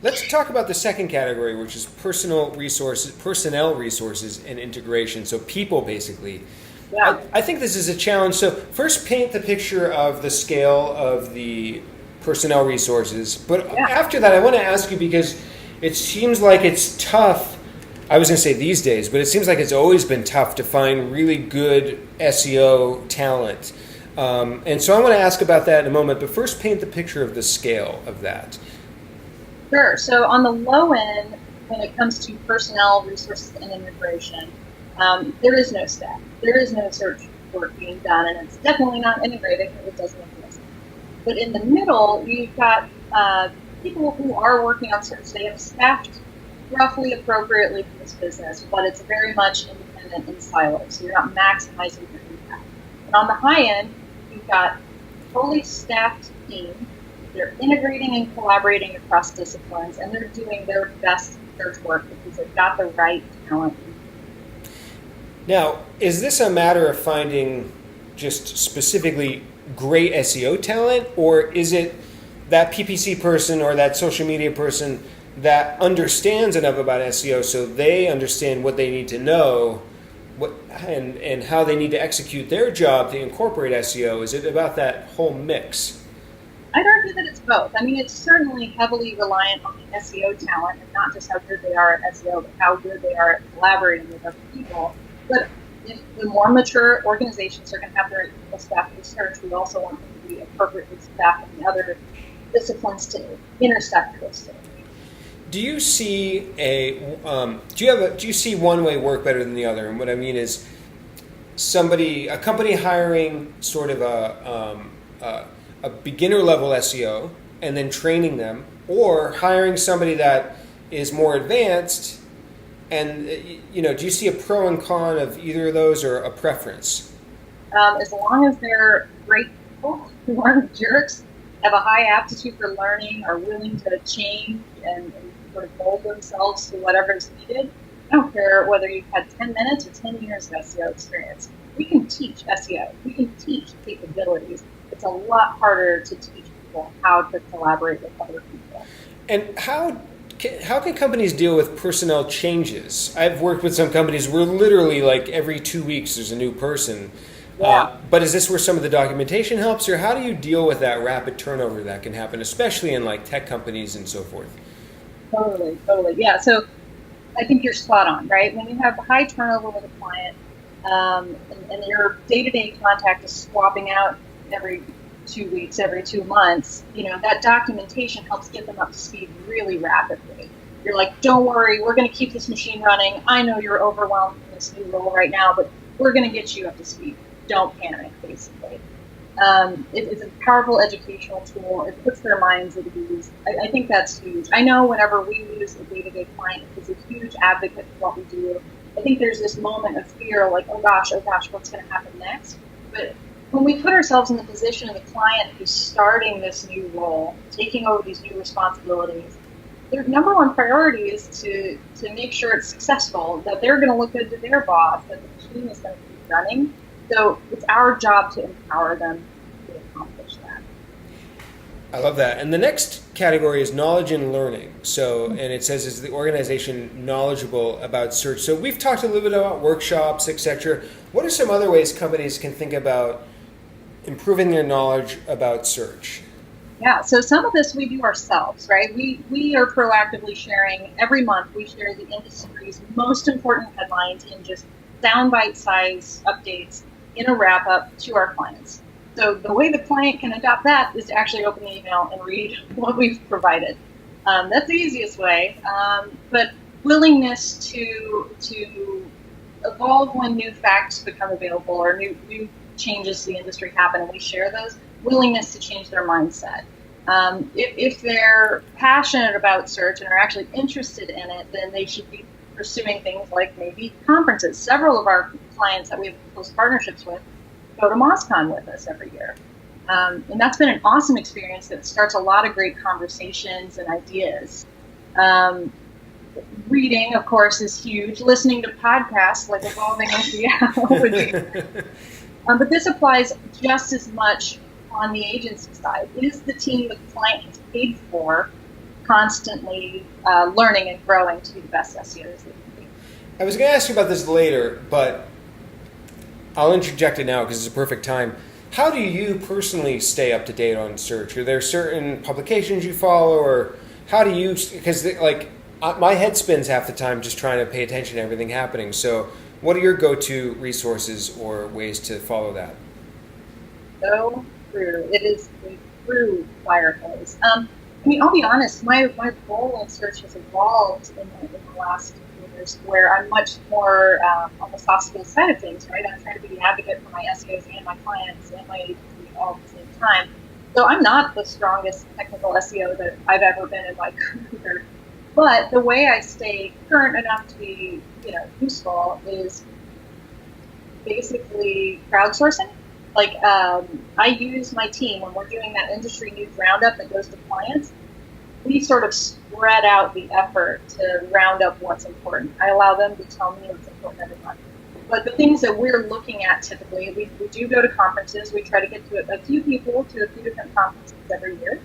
Let's talk about the second category, which is personnel resources and integration, so people basically. Yeah. I think this is a challenge. So first paint the picture of the scale of the personnel resources, but after that I want to ask you, because it seems like it's tough, I was going to say these days, but it seems like it's always been tough to find really good SEO talent. And so I want to ask about that in a moment, but first paint the picture of the scale of that. Sure. So on the low end, when it comes to personnel resources and integration, there is no staff. There is no search work being done, and it's definitely not integrated because it doesn't exist. But in the middle, you've got people who are working on search. They have staffed roughly appropriately for this business, but it's very much independent and siloed, so you're not maximizing your impact. And on the high end, you've got fully staffed teams. They're integrating and collaborating across disciplines, and they're doing their best search work because they've got the right talent. Now, is this a matter of finding just specifically great SEO talent, or is it that PPC person or that social media person that understands enough about SEO so they understand what they need to know and how they need to execute their job to incorporate SEO? Is it about that whole mix? I'd argue that it's both. I mean, it's certainly heavily reliant on the SEO talent, and not just how good they are at SEO, but how good they are at collaborating with other people. But if the more mature organizations are going to have their equal staff for search, we also want them to be appropriately staffed in the other disciplines to intersect those things. Do you see do you see one way work better than the other? And what I mean is a company hiring sort of a beginner level SEO and then training them, or hiring somebody that is more advanced, and do you see a pro and con of either of those, or a preference? As long as they're great people who aren't jerks, have a high aptitude for learning, are willing to change and sort of mold themselves to whatever is needed. I don't care whether you've had 10 minutes or 10 years of SEO experience. We can teach SEO. We can teach capabilities. It's a lot harder to teach people how to collaborate with other people. And how can companies deal with personnel changes? I've worked with some companies where literally like every 2 weeks there's a new person. Yeah. But is this where some of the documentation helps, or how do you deal with that rapid turnover that can happen, especially in like tech companies and so forth? Totally. Yeah, so I think you're spot on, right? When you have high turnover with a client, and your day-to-day contact is swapping out every 2 weeks, every 2 months, that documentation helps get them up to speed really rapidly. You're like, don't worry, we're going to keep this machine running. I know you're overwhelmed in this new role right now, but we're going to get you up to speed. Don't panic, basically. It's a powerful educational tool. It puts their minds at ease. I think that's huge. I know whenever we lose a day-to-day client, it's a huge advocate for what we do. I think there's this moment of fear, like, oh gosh, what's going to happen next? But when we put ourselves in the position of the client who's starting this new role, taking over these new responsibilities, their number one priority is to make sure it's successful, that they're going to look good to their boss, that the machine is going to keep running. So it's our job to empower them to accomplish that. I love that. And the next category is knowledge and learning. So, and it says, is the organization knowledgeable about search? So we've talked a little bit about workshops, etc. What are some other ways companies can think about improving their knowledge about search? Yeah, so some of this we do ourselves, right? We are proactively sharing, every month we share the industry's most important headlines in just soundbite size updates in a wrap-up to our clients. So the way the client can adopt that is to actually open the email and read what we've provided. That's the easiest way, but willingness to evolve when new facts become available or new changes to the industry happen and we share those, willingness to change their mindset. If they're passionate about search and are actually interested in it, then they should be pursuing things like maybe conferences. Several of our clients that we have close partnerships with go to MozCon with us every year. And that's been an awesome experience that starts a lot of great conversations and ideas. Reading, of course, is huge. Listening to podcasts like Evolving SEO would be. But this applies just as much on the agency side. Is the team the client has paid for constantly learning and growing to be the best SEOs they can be? I was going to ask you about this later, but I'll interject it now because it's a perfect time. How do you personally stay up to date on search? Are there certain publications you follow, or how do you, because my head spins half the time just trying to pay attention to everything happening. So what are your go-to resources or ways to follow that? So true. It is a true fire hose. I'll be honest, my role in search has evolved in the last years, where I'm much more on the soft skills side of things, right? I'm trying to be the advocate for my SEOs and my clients and my agency all at the same time. So I'm not the strongest technical SEO that I've ever been in my career. But the way I stay current enough to be, useful is basically crowdsourcing. I use my team when we're doing that industry news roundup that goes to clients. We sort of spread out the effort to round up what's important. I allow them to tell me what's important every month. But the things that we're looking at typically, we do go to conferences. We try to get to a few people to a few different conferences every year.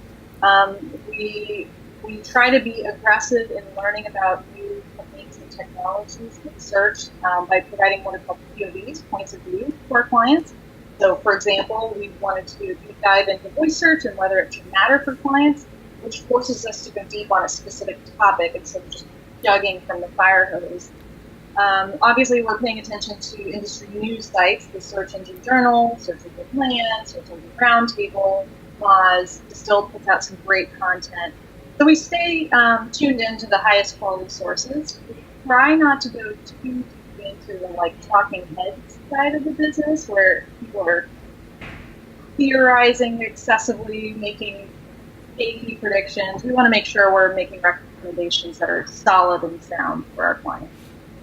We try to be aggressive in learning about new techniques and technologies in search by providing what are called POVs, points of view, to our clients. So, for example, we wanted to deep dive into voice search and whether it should matter for clients, which forces us to go deep on a specific topic instead of just jugging from the fire hose. Obviously, we're paying attention to industry news sites, the Search Engine Journal, Search Engine Land, Search Engine Roundtable, Moz. Distilled puts out some great content. So we stay tuned into the highest quality sources. We try not to go too deep into the talking heads side of the business, where people are theorizing excessively, making achy predictions. We want to make sure we're making recommendations that are solid and sound for our clients.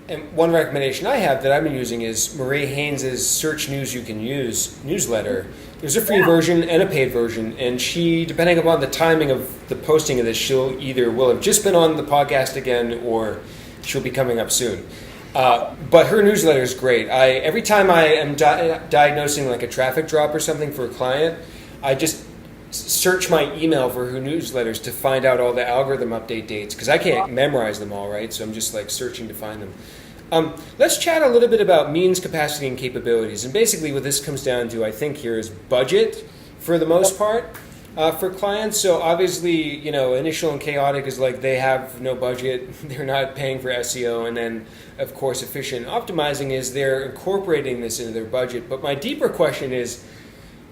And one recommendation I have that I've been using is Marie Haynes' Search News You Can Use newsletter. There's a free version and a paid version, and she, depending upon the timing of the posting of this, she'll either will have just been on the podcast again or she'll be coming up soon. But her newsletter is great. Every time I am diagnosing a traffic drop or something for a client, I just search my email for her newsletters to find out all the algorithm update dates, because I can't memorize them all, right? So I'm just searching to find them. Let's chat a little bit about means, capacity, and capabilities. And basically what this comes down to, I think, here is budget for the most part for clients. So obviously, initial and chaotic is they have no budget, they're not paying for SEO, and then, of course, efficient optimizing is they're incorporating this into their budget. But my deeper question is,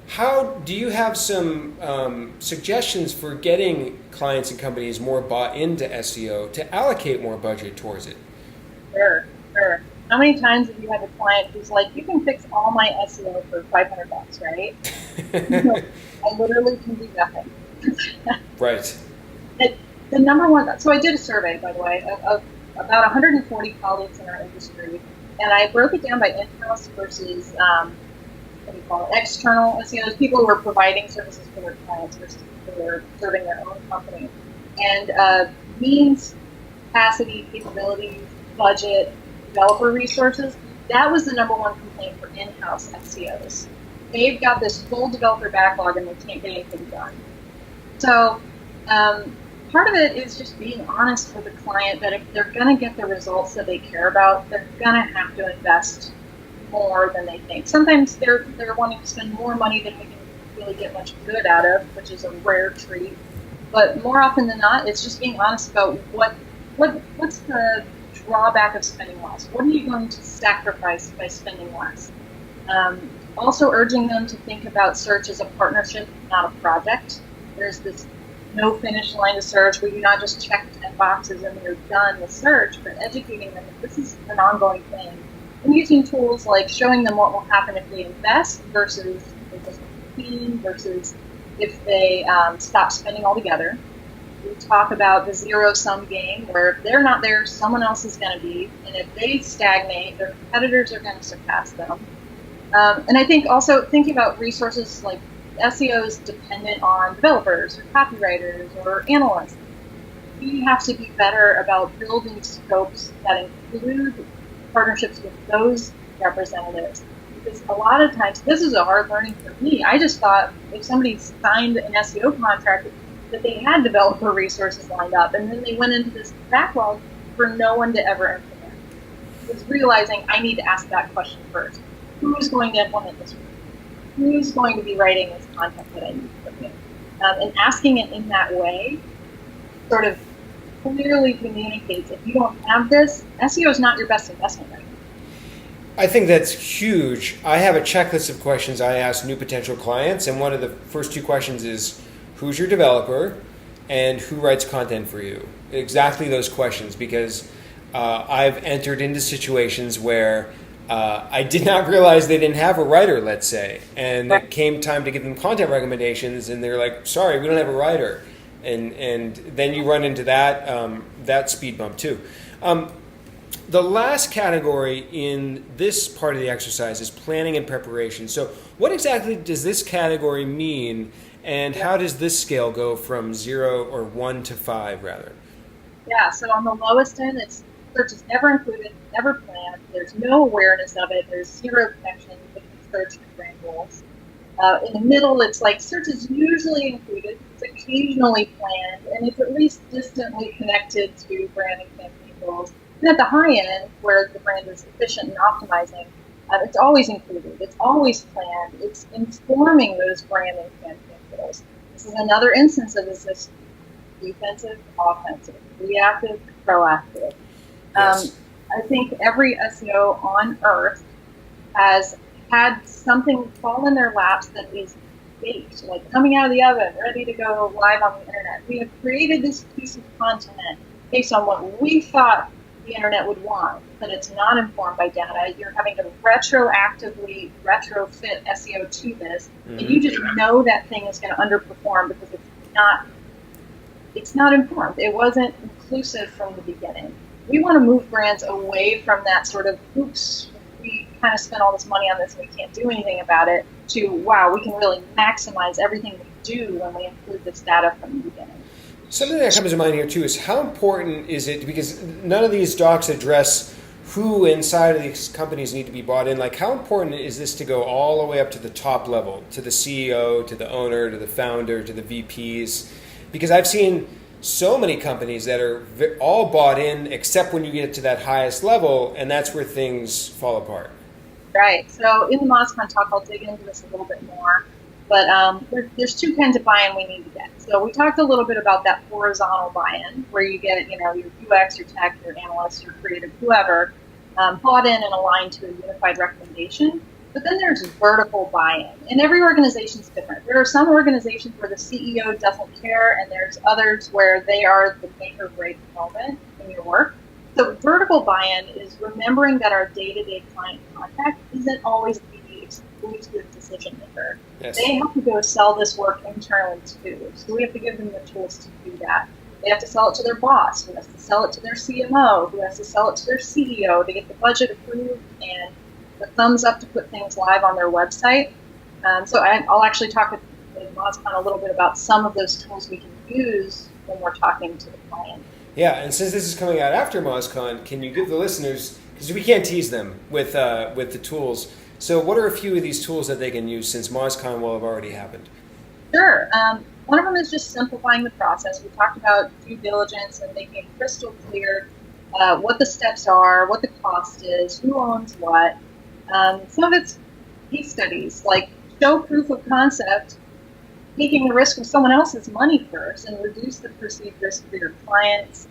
How do you have some suggestions for getting clients and companies more bought into SEO to allocate more budget towards it? Sure, sure. How many times have you had a client who's like, you can fix all my SEO for $500, right? I literally can do nothing. Right. The number one, so I did a survey, by the way, of about 140 colleagues in our industry, and I broke it down by in-house versus what do you call it, external SEOs, people who are providing services for their clients versus people who are serving their own company. And means, capacity, capabilities, budget, developer resources, that was the number one complaint for in-house SEOs. They've got this full developer backlog and they can't get anything done. So part of it is just being honest with the client that if they're going to get the results that they care about, they're going to have to invest more than they think. Sometimes they're wanting to spend more money than we can really get much good out of, which is a rare treat. But more often than not, it's just being honest about what's the drawback of spending less. What are you going to sacrifice by spending less? Also urging them to think about search as a partnership, not a project. There's this no finish line to search where you not just check 10 boxes and you're done with search, but educating them that this is an ongoing thing. And using tools like showing them what will happen if they invest versus if they just clean versus if they stop spending altogether. We talk about the zero-sum game where if they're not there, someone else is going to be. And if they stagnate, their competitors are going to surpass them. And I think also thinking about resources like SEO is dependent on developers or copywriters or analysts. We have to be better about building scopes that include partnerships with those representatives. Because a lot of times, this is a hard learning for me. I just thought if somebody signed an SEO contract that they had developer resources lined up, and then they went into this backlog for no one to ever implement. I was realizing I need to ask that question first. Who's going to implement this? Who's going to be writing this content that I need to put in? And asking it in that way sort of clearly communicates if you don't have this, SEO is not your best investment right now. I think that's huge. I have a checklist of questions I ask new potential clients, and one of the first two questions is, who's your developer and who writes content for you? Exactly those questions, because I've entered into situations where I did not realize they didn't have a writer, let's say, and it came time to give them content recommendations, and they're like, sorry, we don't have a writer. And then you run into that speed bump too. The last category in this part of the exercise is planning and preparation. So what exactly does this category mean, and how does this scale go from 0 or 1 to 5 rather? Yeah, so on the lowest end, it's search is never included, never planned. There's no awareness of it. There's zero connection between search and brand goals. In the middle, it's like search is usually included, it's occasionally planned, and it's at least distantly connected to brand and campaign goals. And at the high end, where the brand is efficient and optimizing, it's always included, it's always planned, it's informing those brand and campaign goals. This is another instance of this defensive, offensive, reactive, proactive. Yes. I think every SEO on earth has had something fall in their laps that is baked, like coming out of the oven, ready to go live on the internet. We have created this piece of content based on what we thought the internet would want, but it's not informed by data. You're having to retroactively retrofit SEO to this, and you just know that thing is going to underperform because it's not informed. It wasn't inclusive from the beginning. We want to move brands away from that sort of, oops, we kind of spent all this money on this and we can't do anything about it, to, wow, we can really maximize everything we do when we include this data from the beginning. Something that comes to mind here too is how important is it, because none of these docs address who inside of these companies need to be bought in. Like, how important is this to go all the way up to the top level, to the CEO, to the owner, to the founder, to the VPs? Because I've seen so many companies that are all bought in except when you get to that highest level, and that's where things fall apart. Right. So in the MozCon talk, I'll dig into this a little bit more. But there's two kinds of buy-in we need to get. So we talked a little bit about that horizontal buy-in, where you get, your UX, your tech, your analyst, your creative, whoever, bought in and aligned to a unified recommendation. But then there's vertical buy-in, and every organization is different. There are some organizations where the CEO doesn't care, and there's others where they are the make or break moment in your work. So vertical buy-in is remembering that our day-to-day client contact isn't always the exclusive decision maker. Yes. They have to go sell this work internally too, so we have to give them the tools to do that. They have to sell it to their boss, who has to sell it to their CMO, who has to sell it to their CEO to get the budget approved and the thumbs up to put things live on their website. So I'll actually talk with MozCon a little bit about some of those tools we can use when we're talking to the client. Yeah, and since this is coming out after MozCon, can you give the listeners, because we can't tease them with the tools, so what are a few of these tools that they can use since MozCon will have already happened? Sure. One of them is just simplifying the process. We talked about due diligence and making it crystal clear what the steps are, what the cost is, who owns what. Some of it's case studies, like show proof of concept, taking the risk of someone else's money first and reduce the perceived risk for your clients.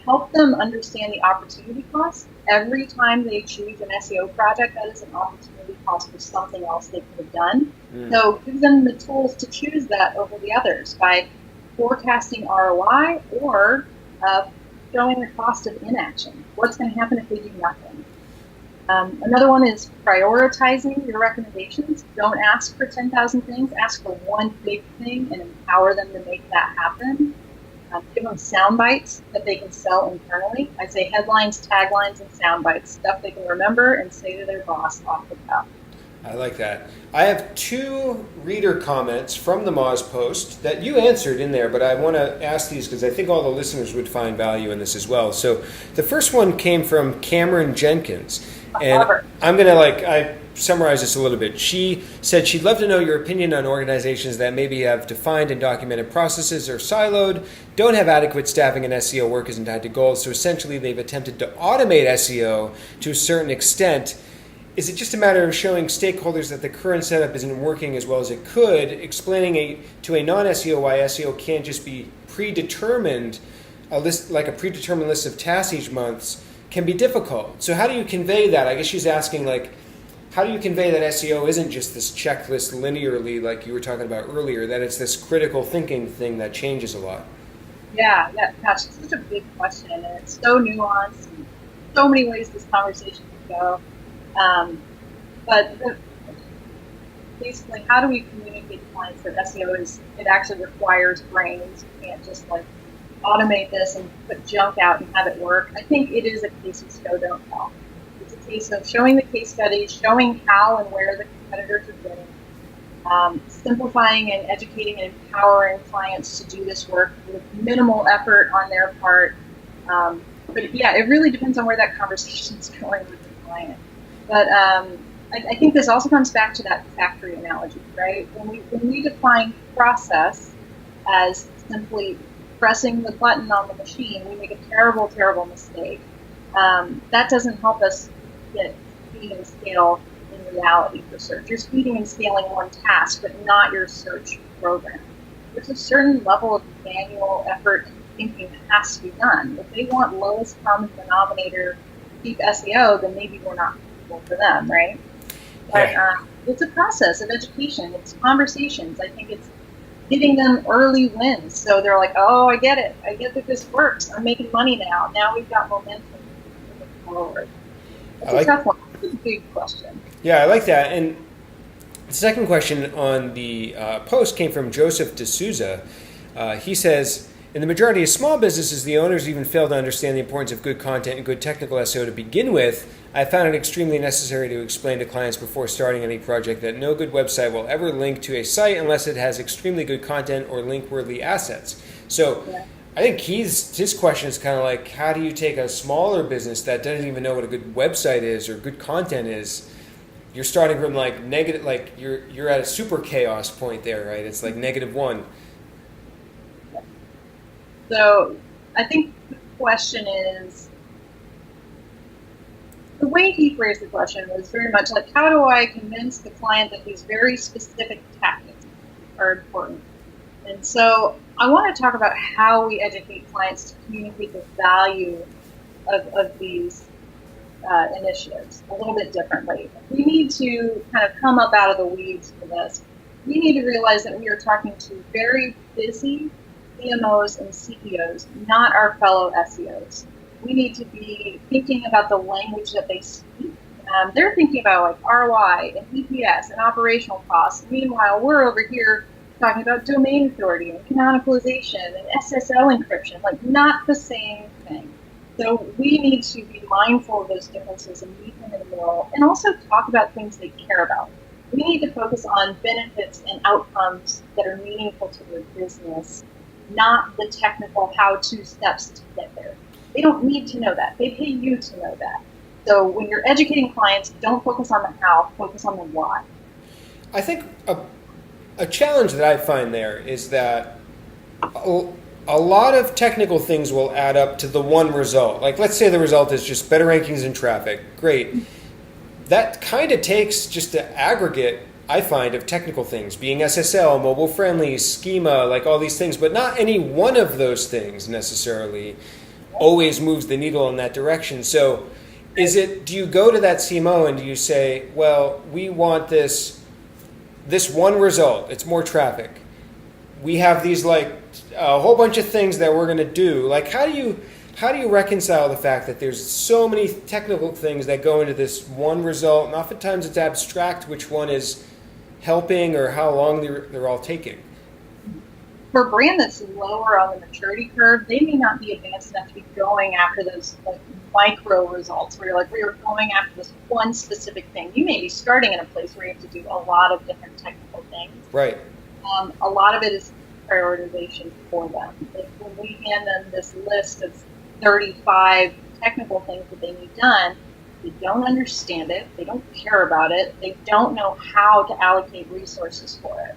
Help them understand the opportunity cost. Every time they choose an SEO project, that is an opportunity cost for something else they could have done. So give them the tools to choose that over the others by forecasting ROI or showing the cost of inaction. What's going to happen if they do nothing? Another one is prioritizing your recommendations. Don't ask for 10,000 things. Ask for one big thing and empower them to make that happen. Give them sound bites that they can sell internally. I say headlines, taglines, and sound bites, stuff they can remember and say to their boss off the cuff. I like that. I have 2 reader comments from the Moz post that you answered in there, but I want to ask these because I think all the listeners would find value in this as well. So the first one came from Cameron Jenkins. And I'm going to I summarize this a little bit. She said she'd love to know your opinion on organizations that maybe have defined and documented processes or siloed, don't have adequate staffing and SEO work isn't tied to goals. So essentially they've attempted to automate SEO to a certain extent. Is it just a matter of showing stakeholders that the current setup isn't working as well as it could, explaining to a non-SEO why SEO can't just be predetermined, like a predetermined list of tasks each month, can be difficult. So how do you convey that? I guess she's asking, how do you convey that SEO isn't just this checklist linearly like you were talking about earlier, that it's this critical thinking thing that changes a lot? Yeah, gosh, it's such a big question, and it's so nuanced, and so many ways this conversation can go. Basically, how do we communicate to clients that SEO it actually requires brains? You can't just automate this and put junk out and have it work. I think it is a case of show, don't tell. It's a case of showing the case studies, showing how and where the competitors are getting, simplifying and educating and empowering clients to do this work with minimal effort on their part. But yeah, it really depends on where that conversation is going with the client. But I think this also comes back to that factory analogy, right? When we define process as simply pressing the button on the machine, we make a terrible, terrible mistake. That doesn't help us get speed and scale in reality for search. You're speeding and scaling one task, but not your search program. There's a certain level of manual effort and thinking that has to be done. If they want lowest common denominator cheap SEO, then maybe we're not suitable for them, right? But it's a process of education. It's conversations. I think it's giving them early wins. So they're like, oh, I get it. I get that this works. I'm making money now. Now we've got momentum moving forward. It's a tough one. It's a big question. Yeah, I like that. And the second question on the post came from Joseph D'Souza. He says, in the majority of small businesses, the owners even fail to understand the importance of good content and good technical SEO to begin with. I found it extremely necessary to explain to clients before starting any project that no good website will ever link to a site unless it has extremely good content or link-worthy assets. So I think his question is kind of like, how do you take a smaller business that doesn't even know what a good website is or good content is? You're starting from negative, you're at a super chaos point there, right? It's like -1. So I think the question is, the way he phrased the question was very much like, how do I convince the client that these very specific tactics are important? And so I want to talk about how we educate clients to communicate the value of these initiatives a little bit differently. We need to kind of come up out of the weeds for this. We need to realize that we are talking to very busy CMOs and CEOs, not our fellow SEOs. We need to be thinking about the language that they speak. They're thinking about like ROI and EPS and operational costs. Meanwhile, we're over here talking about domain authority and canonicalization and SSL encryption, like not the same thing. So we need to be mindful of those differences and meet them in the middle, and also talk about things they care about. We need to focus on benefits and outcomes that are meaningful to their business, not the technical how-to steps to get there. They don't need to know that. They pay you to know that. So when you're educating clients, don't focus on the how, focus on the why. I think a challenge that I find there is that a lot of technical things will add up to the one result. Like, let's say the result is just better rankings in traffic. Great. That kind of takes just the aggregate, I find, of technical things, being SSL, mobile friendly, schema, like all these things, but not any one of those things necessarily always moves the needle in that direction. So do you go to that CMO and do you say, well, we want this one result, it's more traffic. We have these like a whole bunch of things that we're going to do. Like, how do you reconcile the fact that there's so many technical things that go into this one result, and oftentimes it's abstract which one is helping or how long they're all taking? For a brand that's lower on the maturity curve, they may not be advanced enough to be going after those like micro results where you're like, we're going after this one specific thing. You may be starting in a place where you have to do a lot of different technical things. Right. A lot of it is prioritization for them. Like when we hand them this list of 35 technical things that they need done, they don't understand it, they don't care about it, they don't know how to allocate resources for it.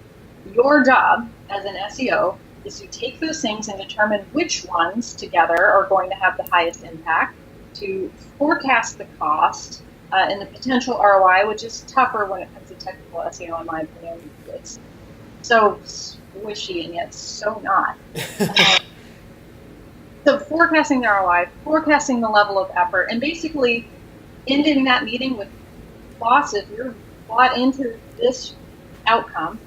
Your job as an SEO is to take those things and determine which ones together are going to have the highest impact, to forecast the cost and the potential ROI, which is tougher when it comes to technical SEO, in my opinion. It's so squishy and yet so not. So forecasting the ROI, forecasting the level of effort, and basically ending that meeting with, boss, if you're bought into this outcome,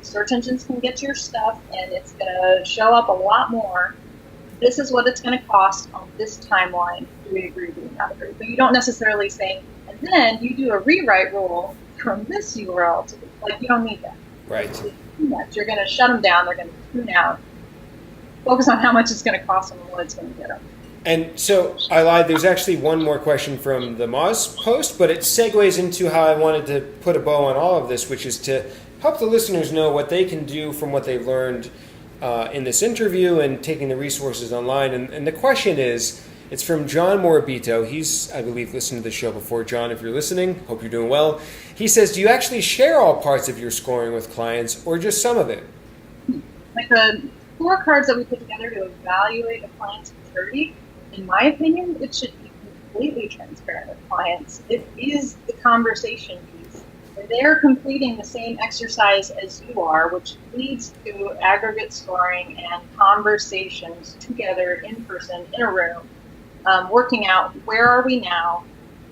search engines can get your stuff and it's going to show up a lot more. This is what it's going to cost on this timeline. Do we agree, do we not agree? But you don't necessarily say, and then you do a rewrite rule from this URL to this. Like, you don't need that. Right. You're going to shut them down. They're going to tune out. Focus on how much it's going to cost them and what it's going to get them. And so I lied. There's actually one more question from the Moz post, but it segues into how I wanted to put a bow on all of this, which is to help the listeners know what they can do from what they've learned in this interview and taking the resources online. And the question is, it's from John Morabito. He's, I believe, listened to the show before. John, if you're listening, hope you're doing well. He says, do you actually share all parts of your scoring with clients or just some of it? Like the scorecards that we put together to evaluate a client's maturity, in my opinion, it should be completely transparent with clients. It is the conversation piece. They're completing the same exercise as you are, which leads to aggregate scoring and conversations together in person, in a room, working out where are we now,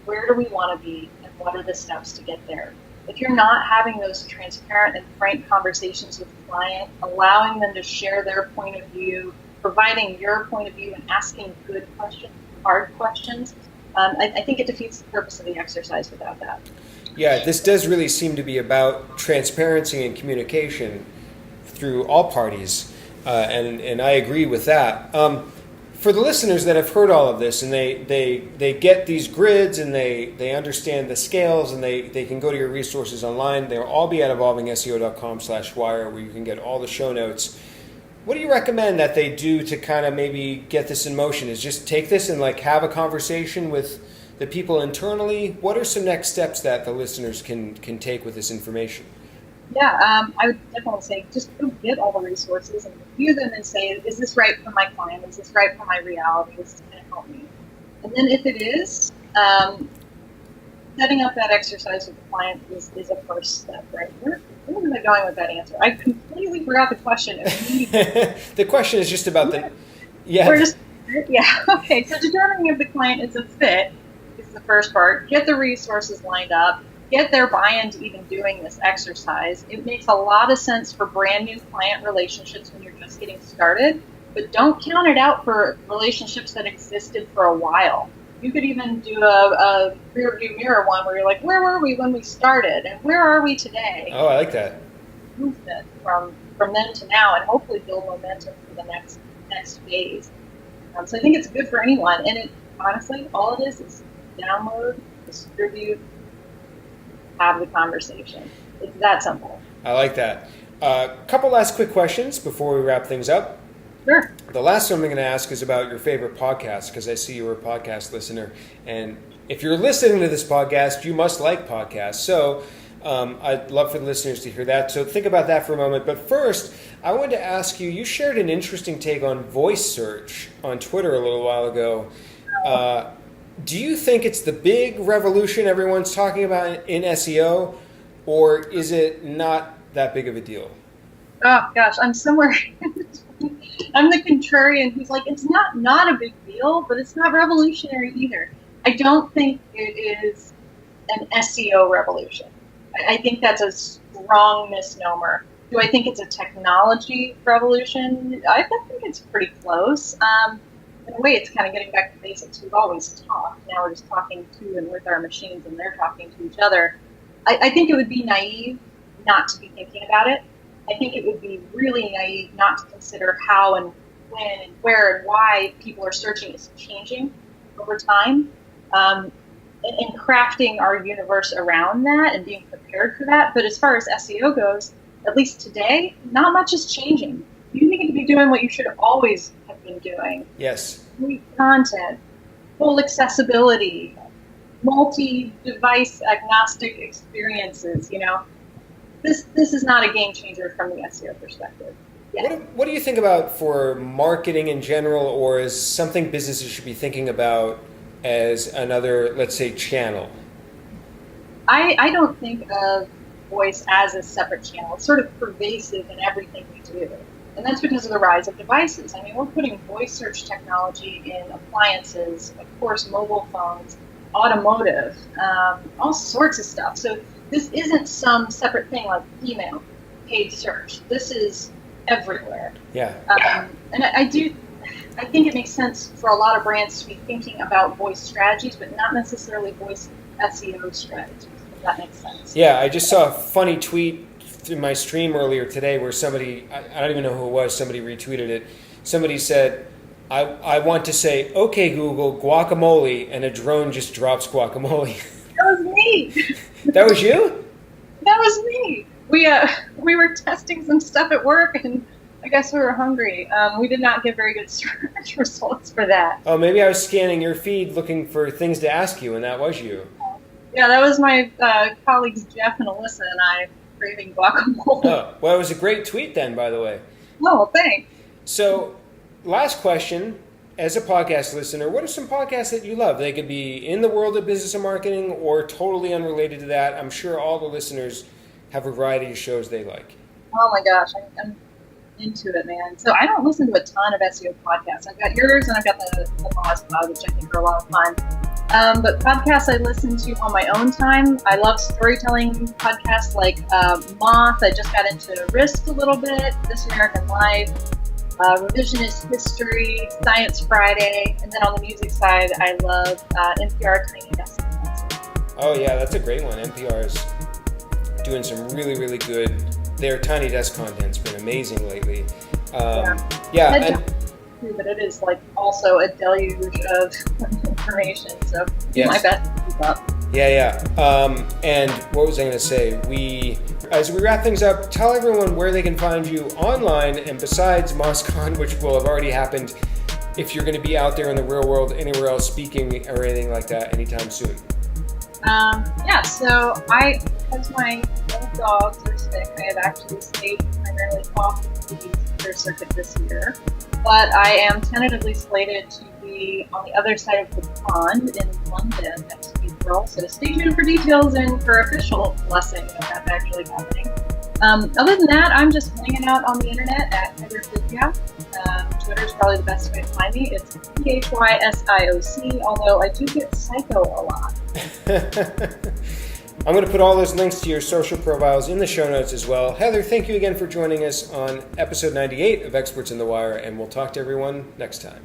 where do we want to be, and what are the steps to get there. If you're not having those transparent and frank conversations with the client, allowing them to share their point of view, providing your point of view, and asking good questions, hard questions, I think it defeats the purpose of the exercise without that. Yeah, this does really seem to be about transparency and communication through all parties, and I agree with that. For the listeners that have heard all of this and they get these grids and they understand the scales and they can go to your resources online, they'll all be at evolvingseo.com/wire where you can get all the show notes. What do you recommend that they do to kind of maybe get this in motion? Is just take this and like have a conversation with the people internally? What are some next steps that the listeners can take with this information? Yeah, I would definitely say just go get all the resources and review them and say, is this right for my client? Is this right for my reality? Is this going to help me? And then if it is, setting up that exercise with the client is a first step, right? Where was I going with that answer? I completely forgot the question. The question is just about yeah. Okay, so determining if the client is a fit is the first part, get the resources lined up, get their buy-in to even doing this exercise. It makes a lot of sense for brand new client relationships when you're just getting started, but don't count it out for relationships that existed for a while. You could even do a rear view mirror one where you're like, where were we when we started and where are we today? Oh, I like that. Movement from then to now, and hopefully build momentum for the next phase. So I think it's good for anyone, and it honestly, all it is download, distribute, have the conversation. It's that simple. I like that. Couple last quick questions before we wrap things up. Sure. The last one I'm going to ask is about your favorite podcast, because I see you're a podcast listener, and if you're listening to this podcast, you must like podcasts. So I'd love for the listeners to hear that. So think about that for a moment. But first, I wanted to ask you, you shared an interesting take on voice search on Twitter a little while ago. Do you think it's the big revolution everyone's talking about in SEO, or is it not that big of a deal? Oh, gosh, I'm somewhere in between. I'm the contrarian who's like, it's not a big deal, but it's not revolutionary either. I don't think it is an SEO revolution. I think that's a strong misnomer. Do I think it's a technology revolution? I think it's pretty close. In a way, it's kind of getting back to basics. We've always talked. Now we're just talking to and with our machines, and they're talking to each other. I think it would be naive not to be thinking about it. I think it would be really naive not to consider how and when and where and why people are searching is changing over time. And crafting our universe around that and being prepared for that. But as far as SEO goes, at least today, not much is changing. You need to be doing what you should always have been doing. Yes. Great content, full accessibility, multi-device agnostic experiences, This is not a game changer from the SEO perspective. Yeah. What do you think about for marketing in general, or is something businesses should be thinking about as another, let's say, channel? I don't think of voice as a separate channel. It's sort of pervasive in everything we do. And that's because of the rise of devices. I mean, we're putting voice search technology in appliances, of course, mobile phones, automotive, all sorts of stuff. So this isn't some separate thing like email, paid search. This is everywhere. Yeah. And I think it makes sense for a lot of brands to be thinking about voice strategies, but not necessarily voice SEO strategies, if that makes sense. Yeah, I just saw a funny tweet through my stream earlier today where somebody, I don't even know who it was, somebody retweeted it. Somebody said, I want to say, okay, Google, guacamole, and a drone just drops guacamole. That was me. That was you? That was me. We were testing some stuff at work, and I guess we were hungry. We did not get very good search results for that. Oh, maybe I was scanning your feed looking for things to ask you, and that was you. Yeah, that was my colleagues Jeff and Alyssa and I craving guacamole. Oh, well, it was a great tweet then, by the way. Oh, thanks. So, last question. As a podcast listener, what are some podcasts that you love? They could be in the world of business and marketing or totally unrelated to that. I'm sure all the listeners have a variety of shows they like. Oh my gosh, I'm into it, man. So I don't listen to a ton of SEO podcasts. I've got yours and I've got the Moz Pod, which I think are a lot of fun. But podcasts I listen to on my own time. I love storytelling podcasts like Moth. I just got into Risk a little bit, This American Life, Revisionist History, Science Friday, and then on the music side, I love NPR Tiny Desk. Oh yeah, that's a great one. NPR is doing some really, really good. Their Tiny Desk content's been amazing lately. Yeah. But it is like also a deluge of information. So yes. My best to keep up. Yeah. And what was I going to say? As we wrap things up, tell everyone where they can find you online, and besides MozCon, which will have already happened, if you're going to be out there in the real world, anywhere else speaking or anything like that anytime soon. So because my old dogs are sick, I have actually stayed primarily off of the theater circuit this year. But I am tentatively slated to be on the other side of the pond in London next April. So stay tuned for details and for official blessing of that actually happening. Other than that, I'm just hanging out on the internet at Physioc. Twitter is probably the best way to find me. It's PHYSIOC, although I do get psycho a lot. I'm going to put all those links to your social profiles in the show notes as well. Heather, thank you again for joining us on episode 98 of Experts in the Wire, and we'll talk to everyone next time.